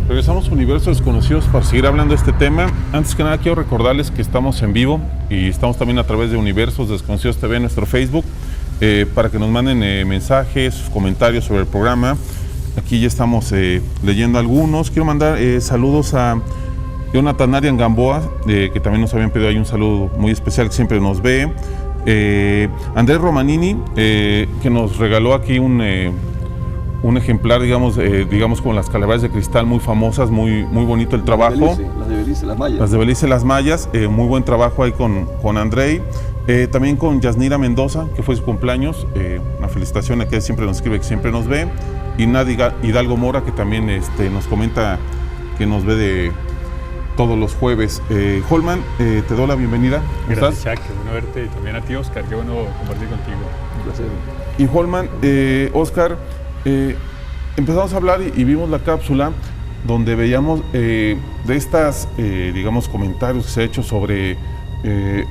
Speaker 2: Regresamos a Universos Desconocidos para seguir hablando de este tema. Antes que nada quiero recordarles que estamos en vivo y estamos también a través de Universos Desconocidos TV en nuestro Facebook, para que nos manden mensajes, comentarios sobre el programa. Aquí ya estamos leyendo algunos. Quiero mandar saludos a Jonathan Arian Gamboa, que también nos habían pedido ahí un saludo muy especial, que siempre nos ve. Andrés Romanini, que nos regaló aquí un ejemplar, digamos con las calaveras de cristal muy famosas, muy bonito el trabajo.
Speaker 3: Las de Belice, las mayas.
Speaker 2: Las de Belice, las mayas, muy buen trabajo ahí con Andrei. También con Yasnira Mendoza, que fue su cumpleaños, una felicitación a que siempre nos escribe, que siempre nos ve. Y Nadia Hidalgo Mora, que también nos comenta que nos ve de todos los jueves. Holman, te doy la bienvenida.
Speaker 5: Gracias, Chuck, qué bueno verte, y también a ti, Oscar, qué bueno compartir contigo.
Speaker 3: Un placer.
Speaker 2: Y Holman, Oscar, empezamos a hablar y vimos la cápsula donde veíamos de estas, comentarios que se ha hecho sobre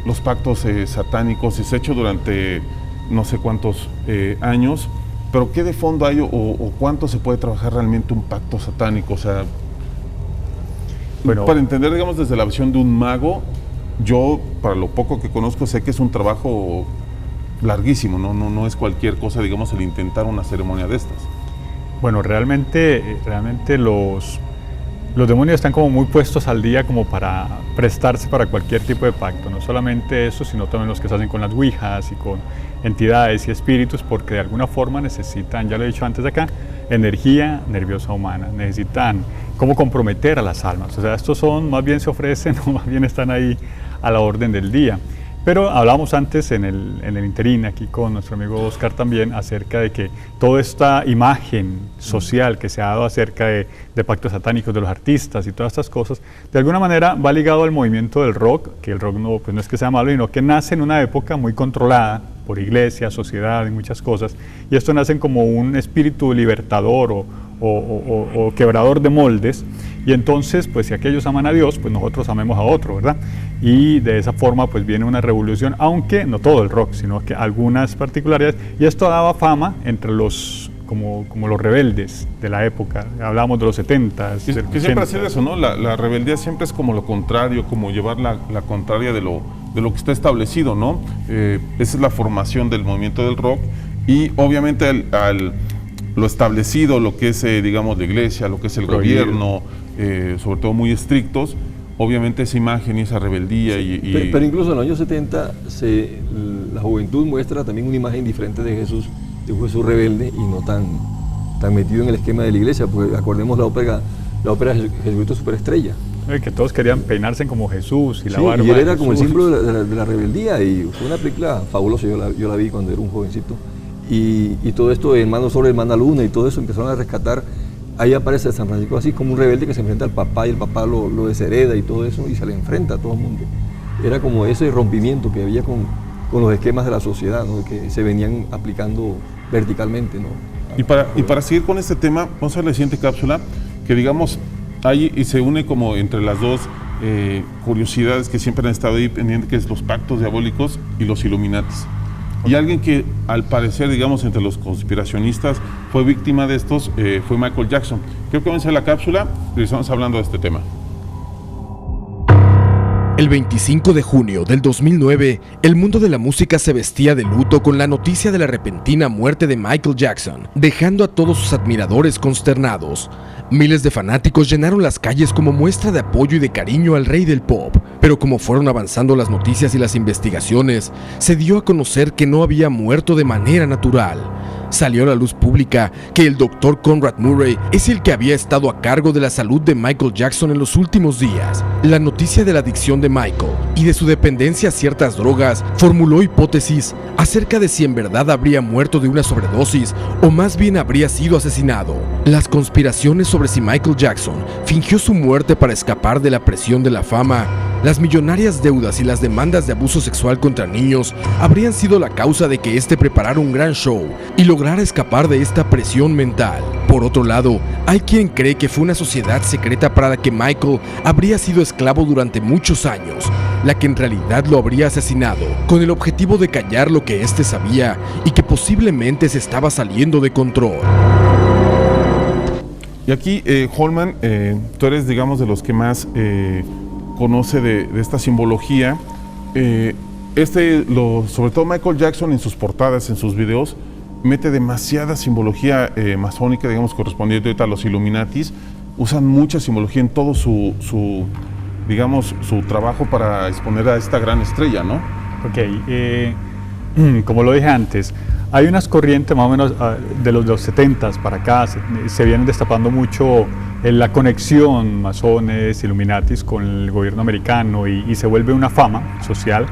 Speaker 2: los pactos satánicos, y se ha hecho durante no sé cuántos años, pero ¿qué de fondo hay o cuánto se puede trabajar realmente un pacto satánico? O sea, bueno, para entender, digamos, desde la visión de un mago, yo, para lo poco que conozco, sé que es un trabajo larguísimo, no es cualquier cosa, digamos, el intentar una ceremonia de estas.
Speaker 5: Bueno, realmente los demonios están como muy puestos al día como para prestarse para cualquier tipo de pacto, no solamente eso, sino también los que se hacen con las ouijas y con entidades y espíritus, porque de alguna forma necesitan, ya lo he dicho antes de acá, energía nerviosa humana, necesitan cómo comprometer a las almas. O sea, estos más bien se ofrecen, o más bien están ahí a la orden del día. Pero hablábamos antes en el interín, aquí con nuestro amigo Oscar también, acerca de que toda esta imagen social que se ha dado acerca de pactos satánicos de los artistas y todas estas cosas, de alguna manera va ligado al movimiento del rock, que el rock no es que sea malo, sino que nace en una época muy controlada por iglesia, sociedad y muchas cosas, y esto nace como un espíritu libertador o quebrador de moldes, y entonces, pues si aquellos aman a Dios, pues nosotros amemos a otro, ¿verdad? Y de esa forma pues viene una revolución, aunque no todo el rock, sino que algunas particularidades, y esto daba fama entre los como los rebeldes de la época. Hablábamos de los 70s.
Speaker 2: Que siempre ha sido eso, ¿no? La rebeldía siempre es como lo contrario, como llevar la contraria de lo que está establecido, ¿no? Esa es la formación del movimiento del rock, y obviamente lo establecido, lo que es, digamos, la iglesia, lo que es el gobierno, sobre todo muy estrictos, obviamente esa imagen y esa rebeldía.
Speaker 3: Pero incluso en los años 70 la juventud muestra también una imagen diferente de Jesús, de un Jesús rebelde y no tan metido en el esquema de la iglesia, porque acordemos la ópera Jesucristo Superestrella.
Speaker 5: Que todos querían peinarse como Jesús y la barba.
Speaker 3: Y él era como el símbolo de la rebeldía, y fue una película fabulosa, yo la vi cuando era un jovencito. Y todo esto de Hermano Sol, Hermana Luna y todo eso empezaron a rescatar. Ahí aparece San Francisco así como un rebelde que se enfrenta al papá, y el papá lo deshereda y todo eso, y se le enfrenta a todo el mundo. Era como ese rompimiento que había con con los esquemas de la sociedad, ¿no?, que se venían aplicando verticalmente, ¿no?
Speaker 2: Y para seguir con este tema, vamos a ver la siguiente cápsula, que digamos, hay y se une como entre las dos curiosidades que siempre han estado ahí pendientes, que es los pactos diabólicos y los Illuminatis. Y alguien que al parecer, digamos, entre los conspiracionistas fue víctima de estos fue Michael Jackson. Creo que vamos a ver la cápsula y estamos hablando de este tema.
Speaker 1: El 25 de junio del 2009, el mundo de la música se vestía de luto con la noticia de la repentina muerte de Michael Jackson, dejando a todos sus admiradores consternados. Miles de fanáticos llenaron las calles como muestra de apoyo y de cariño al rey del pop, pero como fueron avanzando las noticias y las investigaciones, se dio a conocer que no había muerto de manera natural. Salió a la luz pública que el Dr. Conrad Murray es el que había estado a cargo de la salud de Michael Jackson en los últimos días. La noticia de la adicción de Michael y de su dependencia a ciertas drogas formuló hipótesis acerca de si en verdad habría muerto de una sobredosis o más bien habría sido asesinado. Las conspiraciones sobre si Michael Jackson fingió su muerte para escapar de la presión de la fama, las millonarias deudas y las demandas de abuso sexual contra niños habrían sido la causa de que este preparara un gran show y lograra escapar de esta presión mental. Por otro lado, hay quien cree que fue una sociedad secreta para la que Michael habría sido esclavo durante muchos años, la que en realidad lo habría asesinado, con el objetivo de callar lo que éste sabía y que posiblemente se estaba saliendo de control.
Speaker 2: Y aquí, Holman, tú eres, digamos, de los que más conoce de esta simbología. Sobre todo Michael Jackson en sus portadas, en sus videos, mete demasiada simbología masónica, digamos, correspondiente ahorita a los Illuminatis. Usan mucha simbología en todo su trabajo para exponer a esta gran estrella, ¿no?
Speaker 5: Ok, como lo dije antes, hay unas corrientes más o menos de los 70s para acá, se vienen destapando mucho la conexión masones, Illuminatis con el gobierno americano y se vuelve una fama social,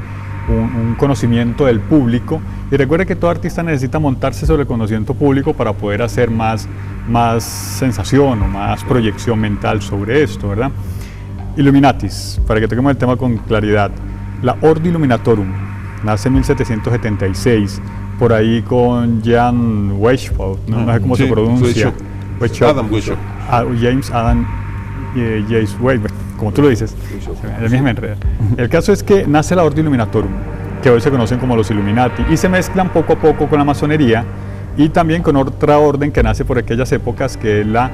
Speaker 5: un conocimiento del público. Y recuerde que todo artista necesita montarse sobre el conocimiento público para poder hacer más sensación o más proyección mental sobre esto, ¿verdad? Illuminatis, para que toquemos el tema con claridad. La Ordo Illuminatorum nace en 1776, por ahí con Jan Weishaupt, no sé cómo se pronuncia.
Speaker 2: Adam Weishaupt.
Speaker 5: James Adam James Weishaupt, como tú lo dices. El mismo enredo. El caso es que nace la Ordo Illuminatorum, que hoy se conocen como los Illuminati, y se mezclan poco a poco con la masonería y también con otra orden que nace por aquellas épocas, que es la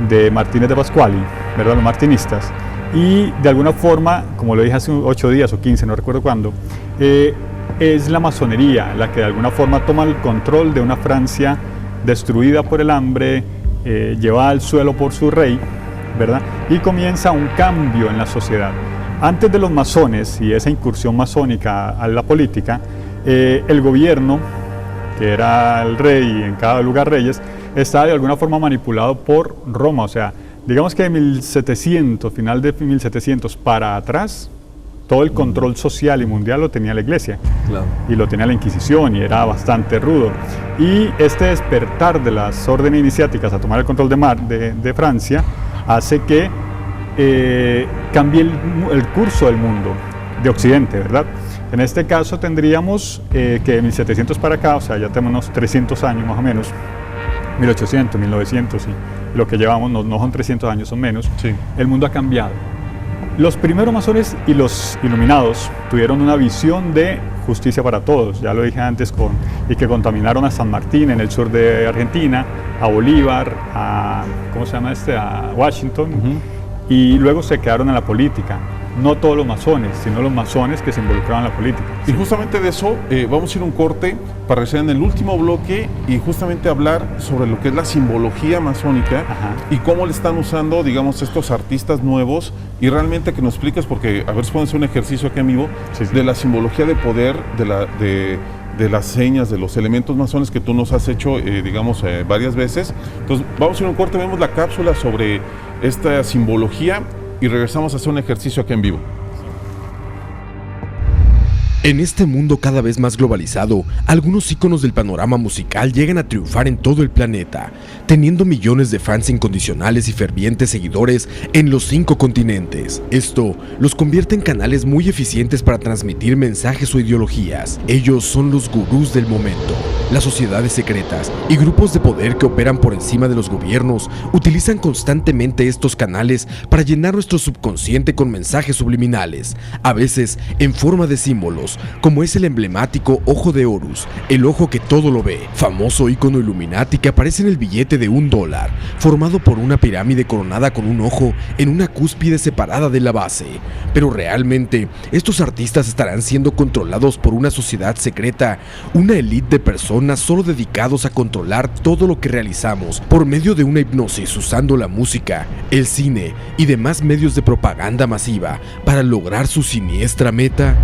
Speaker 5: de Martínez de Pasquali, ¿verdad? Los martinistas. Y de alguna forma, como lo dije hace 8 días o 15, no recuerdo cuándo, es la masonería la que de alguna forma toma el control de una Francia destruida por el hambre, llevada al suelo por su rey, ¿verdad? Y comienza un cambio en la sociedad. Antes de los masones y esa incursión masónica a la política, el gobierno, que era el rey, en cada lugar reyes, estaba de alguna forma manipulado por Roma. O sea, digamos que de 1700, final de 1700 para atrás, todo el control social y mundial lo tenía la Iglesia.
Speaker 3: Claro.
Speaker 5: Y lo tenía la Inquisición, y era bastante rudo. Y este despertar de las órdenes iniciáticas a tomar el control de Francia hace que cambie el curso del mundo, de Occidente, ¿verdad? En este caso tendríamos que de 1700 para acá, o sea, ya tenemos unos 300 años más o menos, 1800, 1900, y lo que llevamos no son 300 años, son menos.
Speaker 2: Sí.
Speaker 5: El mundo ha cambiado. Los primeros masones y los iluminados tuvieron una visión de justicia para todos, ya lo dije antes, y que contaminaron a San Martín en el sur de Argentina, a Bolívar, a Washington, y luego se quedaron en la política. No todos los masones, sino los masones que se involucraban en la política.
Speaker 2: Y justamente de eso vamos a ir a un corte para regresar en el último bloque y justamente hablar sobre lo que es la simbología masónica.
Speaker 5: Ajá.
Speaker 2: Y cómo le están usando, digamos, estos artistas nuevos, y realmente que nos expliques, porque a ver si podemos hacer un ejercicio aquí en vivo,
Speaker 5: Sí.
Speaker 2: de la simbología de poder, de las señas, de los elementos masones que tú nos has hecho, digamos, varias veces. Entonces vamos a ir a un corte, vemos la cápsula sobre esta simbología y regresamos a hacer un ejercicio aquí en vivo.
Speaker 1: En este mundo cada vez más globalizado, algunos íconos del panorama musical llegan a triunfar en todo el planeta, teniendo millones de fans incondicionales y fervientes seguidores en los 5 continentes. Esto los convierte en canales muy eficientes para transmitir mensajes o ideologías. Ellos son los gurús del momento. Las sociedades secretas y grupos de poder que operan por encima de los gobiernos utilizan constantemente estos canales para llenar nuestro subconsciente con mensajes subliminales, a veces en forma de símbolos, como es el emblemático ojo de Horus, el ojo que todo lo ve, famoso ícono Illuminati que aparece en el billete de $1, formado por una pirámide coronada con un ojo en una cúspide separada de la base. Pero realmente, estos artistas estarán siendo controlados por una sociedad secreta, una élite de personas solo dedicados a controlar todo lo que realizamos por medio de una hipnosis usando la música, el cine y demás medios de propaganda masiva para lograr su siniestra meta.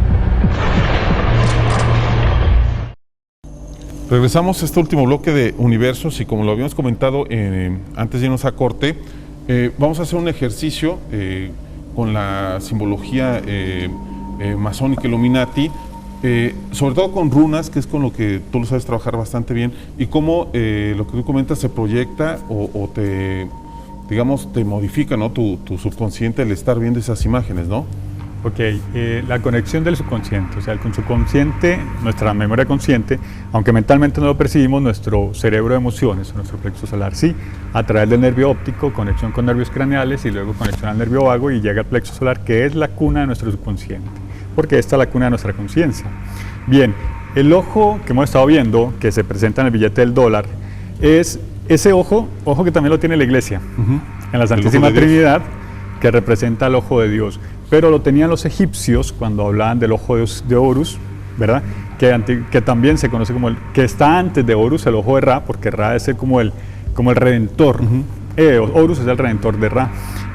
Speaker 2: Regresamos a este último bloque de Universos y como lo habíamos comentado antes de irnos a corte, vamos a hacer un ejercicio con la simbología masónica Illuminati, sobre todo con runas, que es con lo que tú lo sabes trabajar bastante bien, y cómo lo que tú comentas se proyecta o te, digamos, te modifica, ¿no? tu subconsciente al estar viendo esas imágenes, ¿no?
Speaker 5: Ok, la conexión del subconsciente, o sea, el subconsciente, nuestra memoria consciente, aunque mentalmente no lo percibimos, nuestro cerebro de emociones, nuestro plexo solar sí, a través del nervio óptico, conexión con nervios craneales y luego conexión al nervio vago y llega al plexo solar, que es la cuna de nuestro subconsciente, porque esta es la cuna de nuestra conciencia. Bien, el ojo que hemos estado viendo, que se presenta en el billete del $, es ese ojo que también lo tiene la iglesia, en la Santísima Trinidad, que representa el ojo de Dios. Pero lo tenían los egipcios cuando hablaban del ojo de Horus, ¿verdad? Que también se conoce como que está antes de Horus, el ojo de Ra, porque Ra es como el redentor. Horus es el redentor de Ra,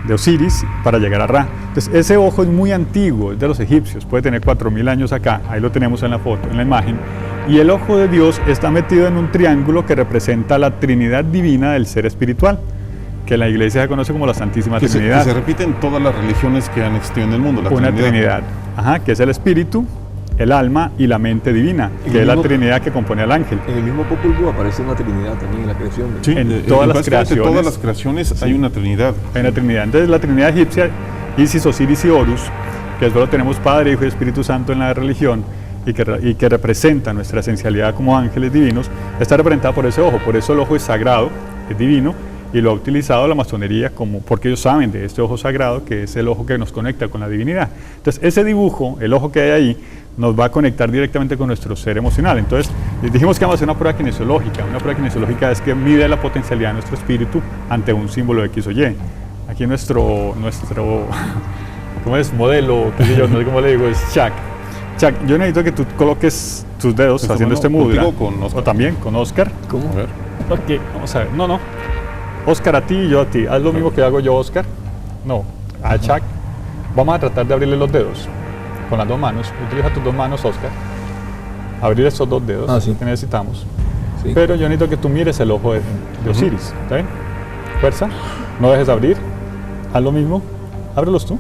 Speaker 5: de Osiris, para llegar a Ra. Entonces, ese ojo es muy antiguo, es de los egipcios, puede tener 4000 años acá, ahí lo tenemos en la foto, en la imagen. Y el ojo de Dios está metido en un triángulo que representa la Trinidad divina del ser espiritual, que la iglesia se conoce como la Santísima Trinidad.
Speaker 2: Que se repite en todas las religiones que han existido en el mundo.
Speaker 5: Una Trinidad, que es el espíritu, el alma y la mente divina, que es la Trinidad que compone al ángel.
Speaker 3: En el mismo Popol Vuh aparece una Trinidad también en la creación.
Speaker 2: Sí,
Speaker 5: en todas las
Speaker 2: creaciones
Speaker 5: sí,
Speaker 2: hay una Trinidad.
Speaker 5: Hay una Trinidad. Entonces la Trinidad egipcia, Isis, Osiris y Horus, que solo tenemos Padre, Hijo y Espíritu Santo en la religión, y que representa nuestra esencialidad como ángeles divinos, está representada por ese ojo. Por eso el ojo es sagrado, es divino, y lo ha utilizado la masonería porque ellos saben de este ojo sagrado, que es el ojo que nos conecta con la divinidad. Entonces ese dibujo, el ojo que hay ahí, nos va a conectar directamente con nuestro ser emocional. Entonces dijimos que vamos a hacer una prueba kinesiológica. Una prueba kinesiológica es que mide la potencialidad de nuestro espíritu ante un símbolo X o Y. Aquí nuestro ¿cómo es? Modelo, qué sé yo, no sé cómo le digo, es Chuck. Chuck, yo necesito que tú coloques tus dedos haciendo este mudra, o también con Oscar.
Speaker 3: ¿Cómo?
Speaker 2: A ver.
Speaker 5: Ok, vamos a ver, no. Oscar a ti y yo a ti. Haz lo mismo que hago yo, Oscar. No, a Chuck. Vamos a tratar de abrirle los dedos con las 2 manos. Utiliza tus 2 manos, Oscar. Abrir estos 2 dedos
Speaker 3: sí.
Speaker 5: que necesitamos.
Speaker 3: Sí.
Speaker 5: Pero yo necesito que tú mires el ojo de Osiris. ¿Está bien? Fuerza. No dejes de abrir. Haz lo mismo. Ábrelos tú.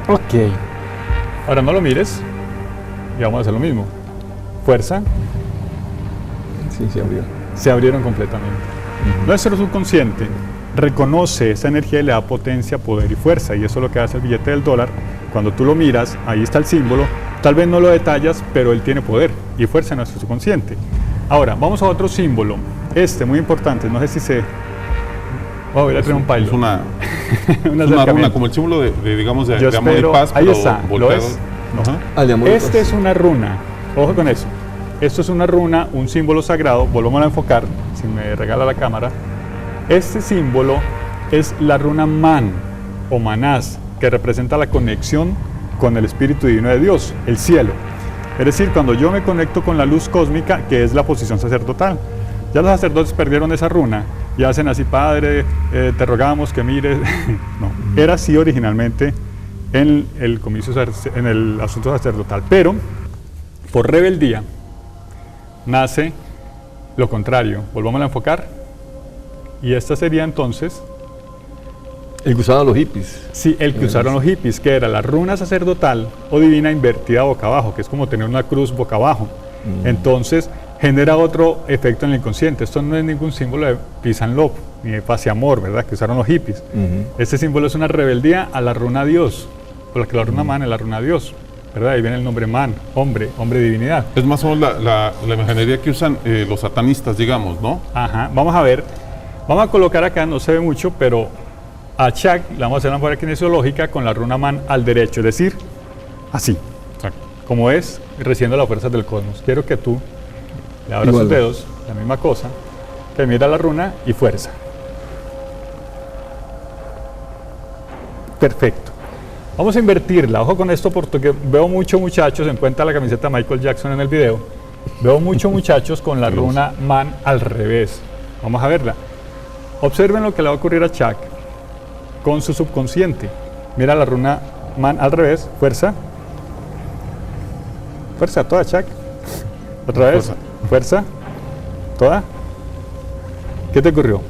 Speaker 5: Ok. Ahora no lo mires. Y vamos a hacer lo mismo. Fuerza.
Speaker 3: Sí, se abrió.
Speaker 5: Se abrieron completamente. Nuestro subconsciente reconoce esa energía y le da potencia, poder y fuerza, y eso es lo que hace el billete del $. Cuando tú lo miras, ahí está el símbolo, tal vez no lo detallas, pero él tiene poder y fuerza en nuestro subconsciente. Ahora, vamos a otro símbolo, muy importante, no sé si se... voy a traer un pailo.
Speaker 2: Es una runa, como el símbolo de amor y paz,
Speaker 5: ahí
Speaker 2: pero
Speaker 5: está,
Speaker 2: volteado.
Speaker 5: ¿lo es?
Speaker 3: De amor y paz.
Speaker 5: Es una runa, ojo con eso. Esto es una runa, un símbolo sagrado, volvamos a enfocar, si me regala la cámara. Este símbolo es la runa Man o Manás, que representa la conexión con el Espíritu Divino de Dios, el cielo. Es decir, cuando yo me conecto con la luz cósmica, que es la posición sacerdotal. Ya los sacerdotes perdieron esa runa y hacen así, Padre, te rogamos que mires. No, era así originalmente en el asunto sacerdotal, pero por rebeldía nace lo contrario. Volvamos a enfocar. Y esta sería entonces
Speaker 3: El que usaban los hippies.
Speaker 5: Sí, el que usaron los hippies, que era la runa sacerdotal o divina invertida boca abajo, que es como tener una cruz boca abajo. Entonces genera otro efecto en el inconsciente. Esto no es ningún símbolo de peace and love, ni de paz y amor, ¿verdad? Que usaron los hippies. Este símbolo es una rebeldía a la runa Dios, por la que la runa man es la runa Dios, ¿verdad? Ahí viene el nombre man, hombre divinidad.
Speaker 2: Es más o menos la imaginería que usan los satanistas, digamos, ¿no?
Speaker 5: Ajá, vamos a ver, vamos a colocar acá, no se ve mucho, pero a Chak le vamos a hacer una forma kinesiológica con la runa man al derecho, es decir, así, como es, recibiendo las fuerzas del cosmos. Quiero que tú le abras sus dedos, la misma cosa, que mira la runa y fuerza. Perfecto. Vamos a invertirla, ojo con esto porque veo muchos muchachos, en cuenta la camiseta de Michael Jackson en el video, veo muchos muchachos con la runa man al revés. Vamos a verla. Observen lo que le va a ocurrir a Chak con su subconsciente. Mira la runa man al revés, fuerza. Fuerza, toda, Chak. Otra vez, fuerza, toda. ¿Qué te ocurrió?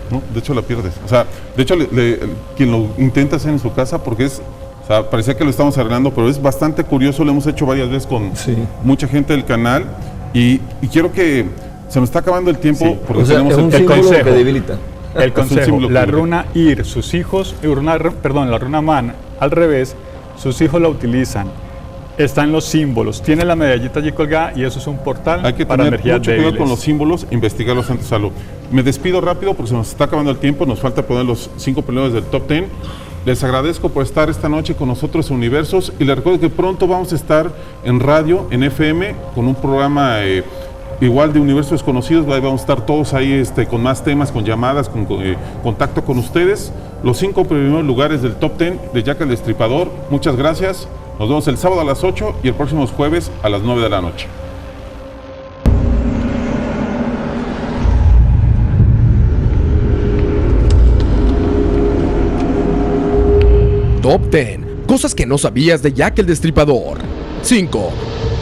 Speaker 2: No, de hecho la pierdes. O sea, de hecho quien lo intenta hacer en su casa, porque es, o sea, parecía que lo estamos arreglando, pero es bastante curioso, lo hemos hecho varias veces con mucha gente del canal y quiero que, se me está acabando el tiempo, porque
Speaker 3: o sea,
Speaker 2: tenemos
Speaker 3: es un
Speaker 2: el
Speaker 3: consejo que debilita.
Speaker 5: El consejo, la runa Ir, sus hijos, la runa Man al revés, sus hijos la utilizan. Está en los símbolos, tiene la medallita allí colgada y eso es un portal
Speaker 2: hay que
Speaker 5: para
Speaker 2: tener
Speaker 5: energías
Speaker 2: mucho
Speaker 5: débiles.
Speaker 2: cuidado con los símbolos, investigarlos antes de hacerlo. Me despido rápido porque se nos está acabando el tiempo, nos falta poner los 5 peleadores del Top 10. Les agradezco por estar esta noche con nosotros en Universos y les recuerdo que pronto vamos a estar en radio, en FM, con un programa igual de Universos Desconocidos. Vamos a estar todos ahí con más temas, con llamadas, con contacto con ustedes. Los 5 primeros lugares del Top 10 de Jack el Destripador. Muchas gracias. Nos vemos el sábado a las 8 y el próximo jueves a las 9 de la noche.
Speaker 1: Top 10. Cosas que no sabías de Jack el Destripador. 5.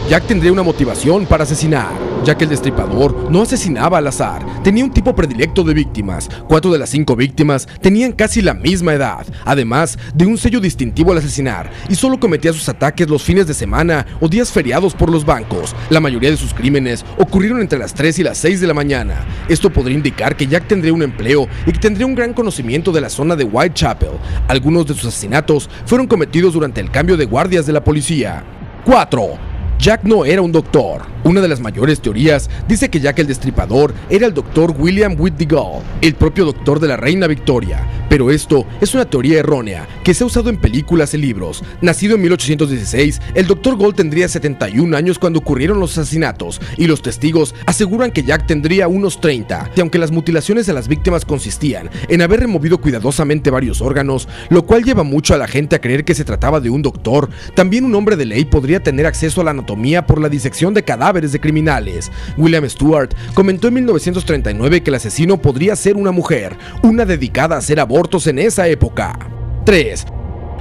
Speaker 1: Jack tendría una motivación para asesinar. Jack el Destripador no asesinaba al azar, tenía un tipo predilecto de víctimas. 4 de las 5 víctimas tenían casi la misma edad, además de un sello distintivo al asesinar, y solo cometía sus ataques los fines de semana o días feriados por los bancos. La mayoría de sus crímenes ocurrieron entre las 3 y las 6 de la mañana. Esto podría indicar que Jack tendría un empleo y que tendría un gran conocimiento de la zona de Whitechapel. Algunos de sus asesinatos fueron cometidos durante el cambio de guardias de la policía. 4. Jack no era un doctor. Una de las mayores teorías dice que Jack el Destripador era el doctor William Whittigall, el propio doctor de la reina Victoria, pero esto es una teoría errónea que se ha usado en películas y libros. Nacido en 1816, el doctor Gold tendría 71 años cuando ocurrieron los asesinatos y los testigos aseguran que Jack tendría unos 30, y aunque las mutilaciones a las víctimas consistían en haber removido cuidadosamente varios órganos, lo cual lleva mucho a la gente a creer que se trataba de un doctor, también un hombre de ley podría tener acceso a la anatomía por la disección de cadáveres de criminales. William Stewart comentó en 1939 que el asesino podría ser una mujer, una dedicada a hacer abortos en esa época. 3.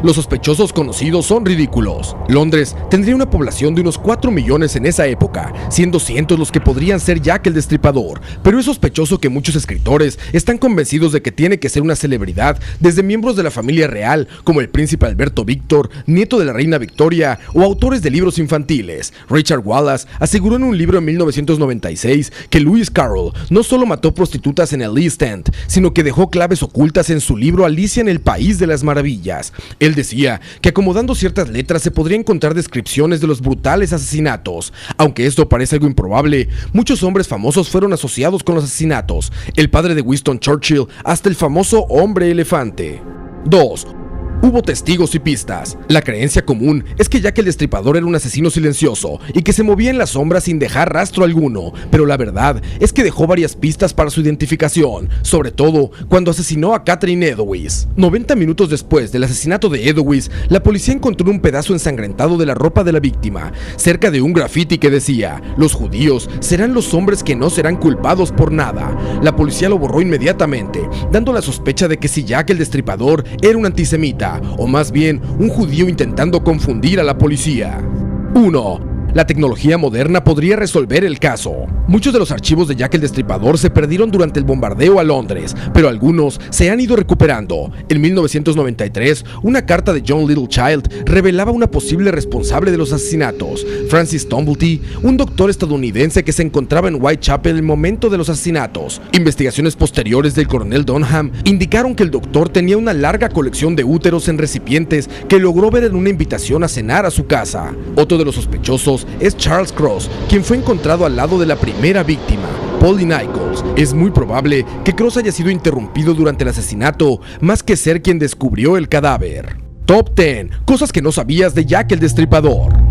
Speaker 1: Los sospechosos conocidos son ridículos. Londres tendría una población de unos 4 millones en esa época, siendo cientos los que podrían ser Jack el Destripador, pero es sospechoso que muchos escritores están convencidos de que tiene que ser una celebridad, desde miembros de la familia real, como el príncipe Alberto Víctor, nieto de la reina Victoria, o autores de libros infantiles. Richard Wallace aseguró en un libro en 1996 que Lewis Carroll no solo mató prostitutas en el East End, sino que dejó claves ocultas en su libro Alicia en el País de las Maravillas. Él decía que acomodando ciertas letras se podría encontrar descripciones de los brutales asesinatos. Aunque esto parece algo improbable, muchos hombres famosos fueron asociados con los asesinatos, el padre de Winston Churchill hasta el famoso hombre elefante. 2. Hubo testigos y pistas. La creencia común es que Jack el Destripador era un asesino silencioso y que se movía en las sombras sin dejar rastro alguno, pero la verdad es que dejó varias pistas para su identificación, sobre todo cuando asesinó a Catherine Edowis. 90 minutos después del asesinato de Edowis, la policía encontró un pedazo ensangrentado de la ropa de la víctima, cerca de un grafiti que decía: "Los judíos serán los hombres que no serán culpados por nada". La policía lo borró inmediatamente, dando la sospecha de que si Jack el Destripador era un antisemita, o más bien un judío intentando confundir a la policía. 1. La tecnología moderna podría resolver el caso. Muchos de los archivos de Jack el Destripador se perdieron durante el bombardeo a Londres, pero algunos se han ido recuperando. En 1993, una carta de John Littlechild revelaba una posible responsable de los asesinatos, Francis Tumblety, un doctor estadounidense que se encontraba en Whitechapel en el momento de los asesinatos. Investigaciones posteriores del coronel Dunham indicaron que el doctor tenía una larga colección de úteros en recipientes que logró ver en una invitación a cenar a su casa. Otro de los sospechosos es Charles Cross, quien fue encontrado al lado de la primera víctima, Polly Nichols. Es muy probable que Cross haya sido interrumpido durante el asesinato, más que ser quien descubrió el cadáver. Top 10 cosas que no sabías de Jack el Destripador.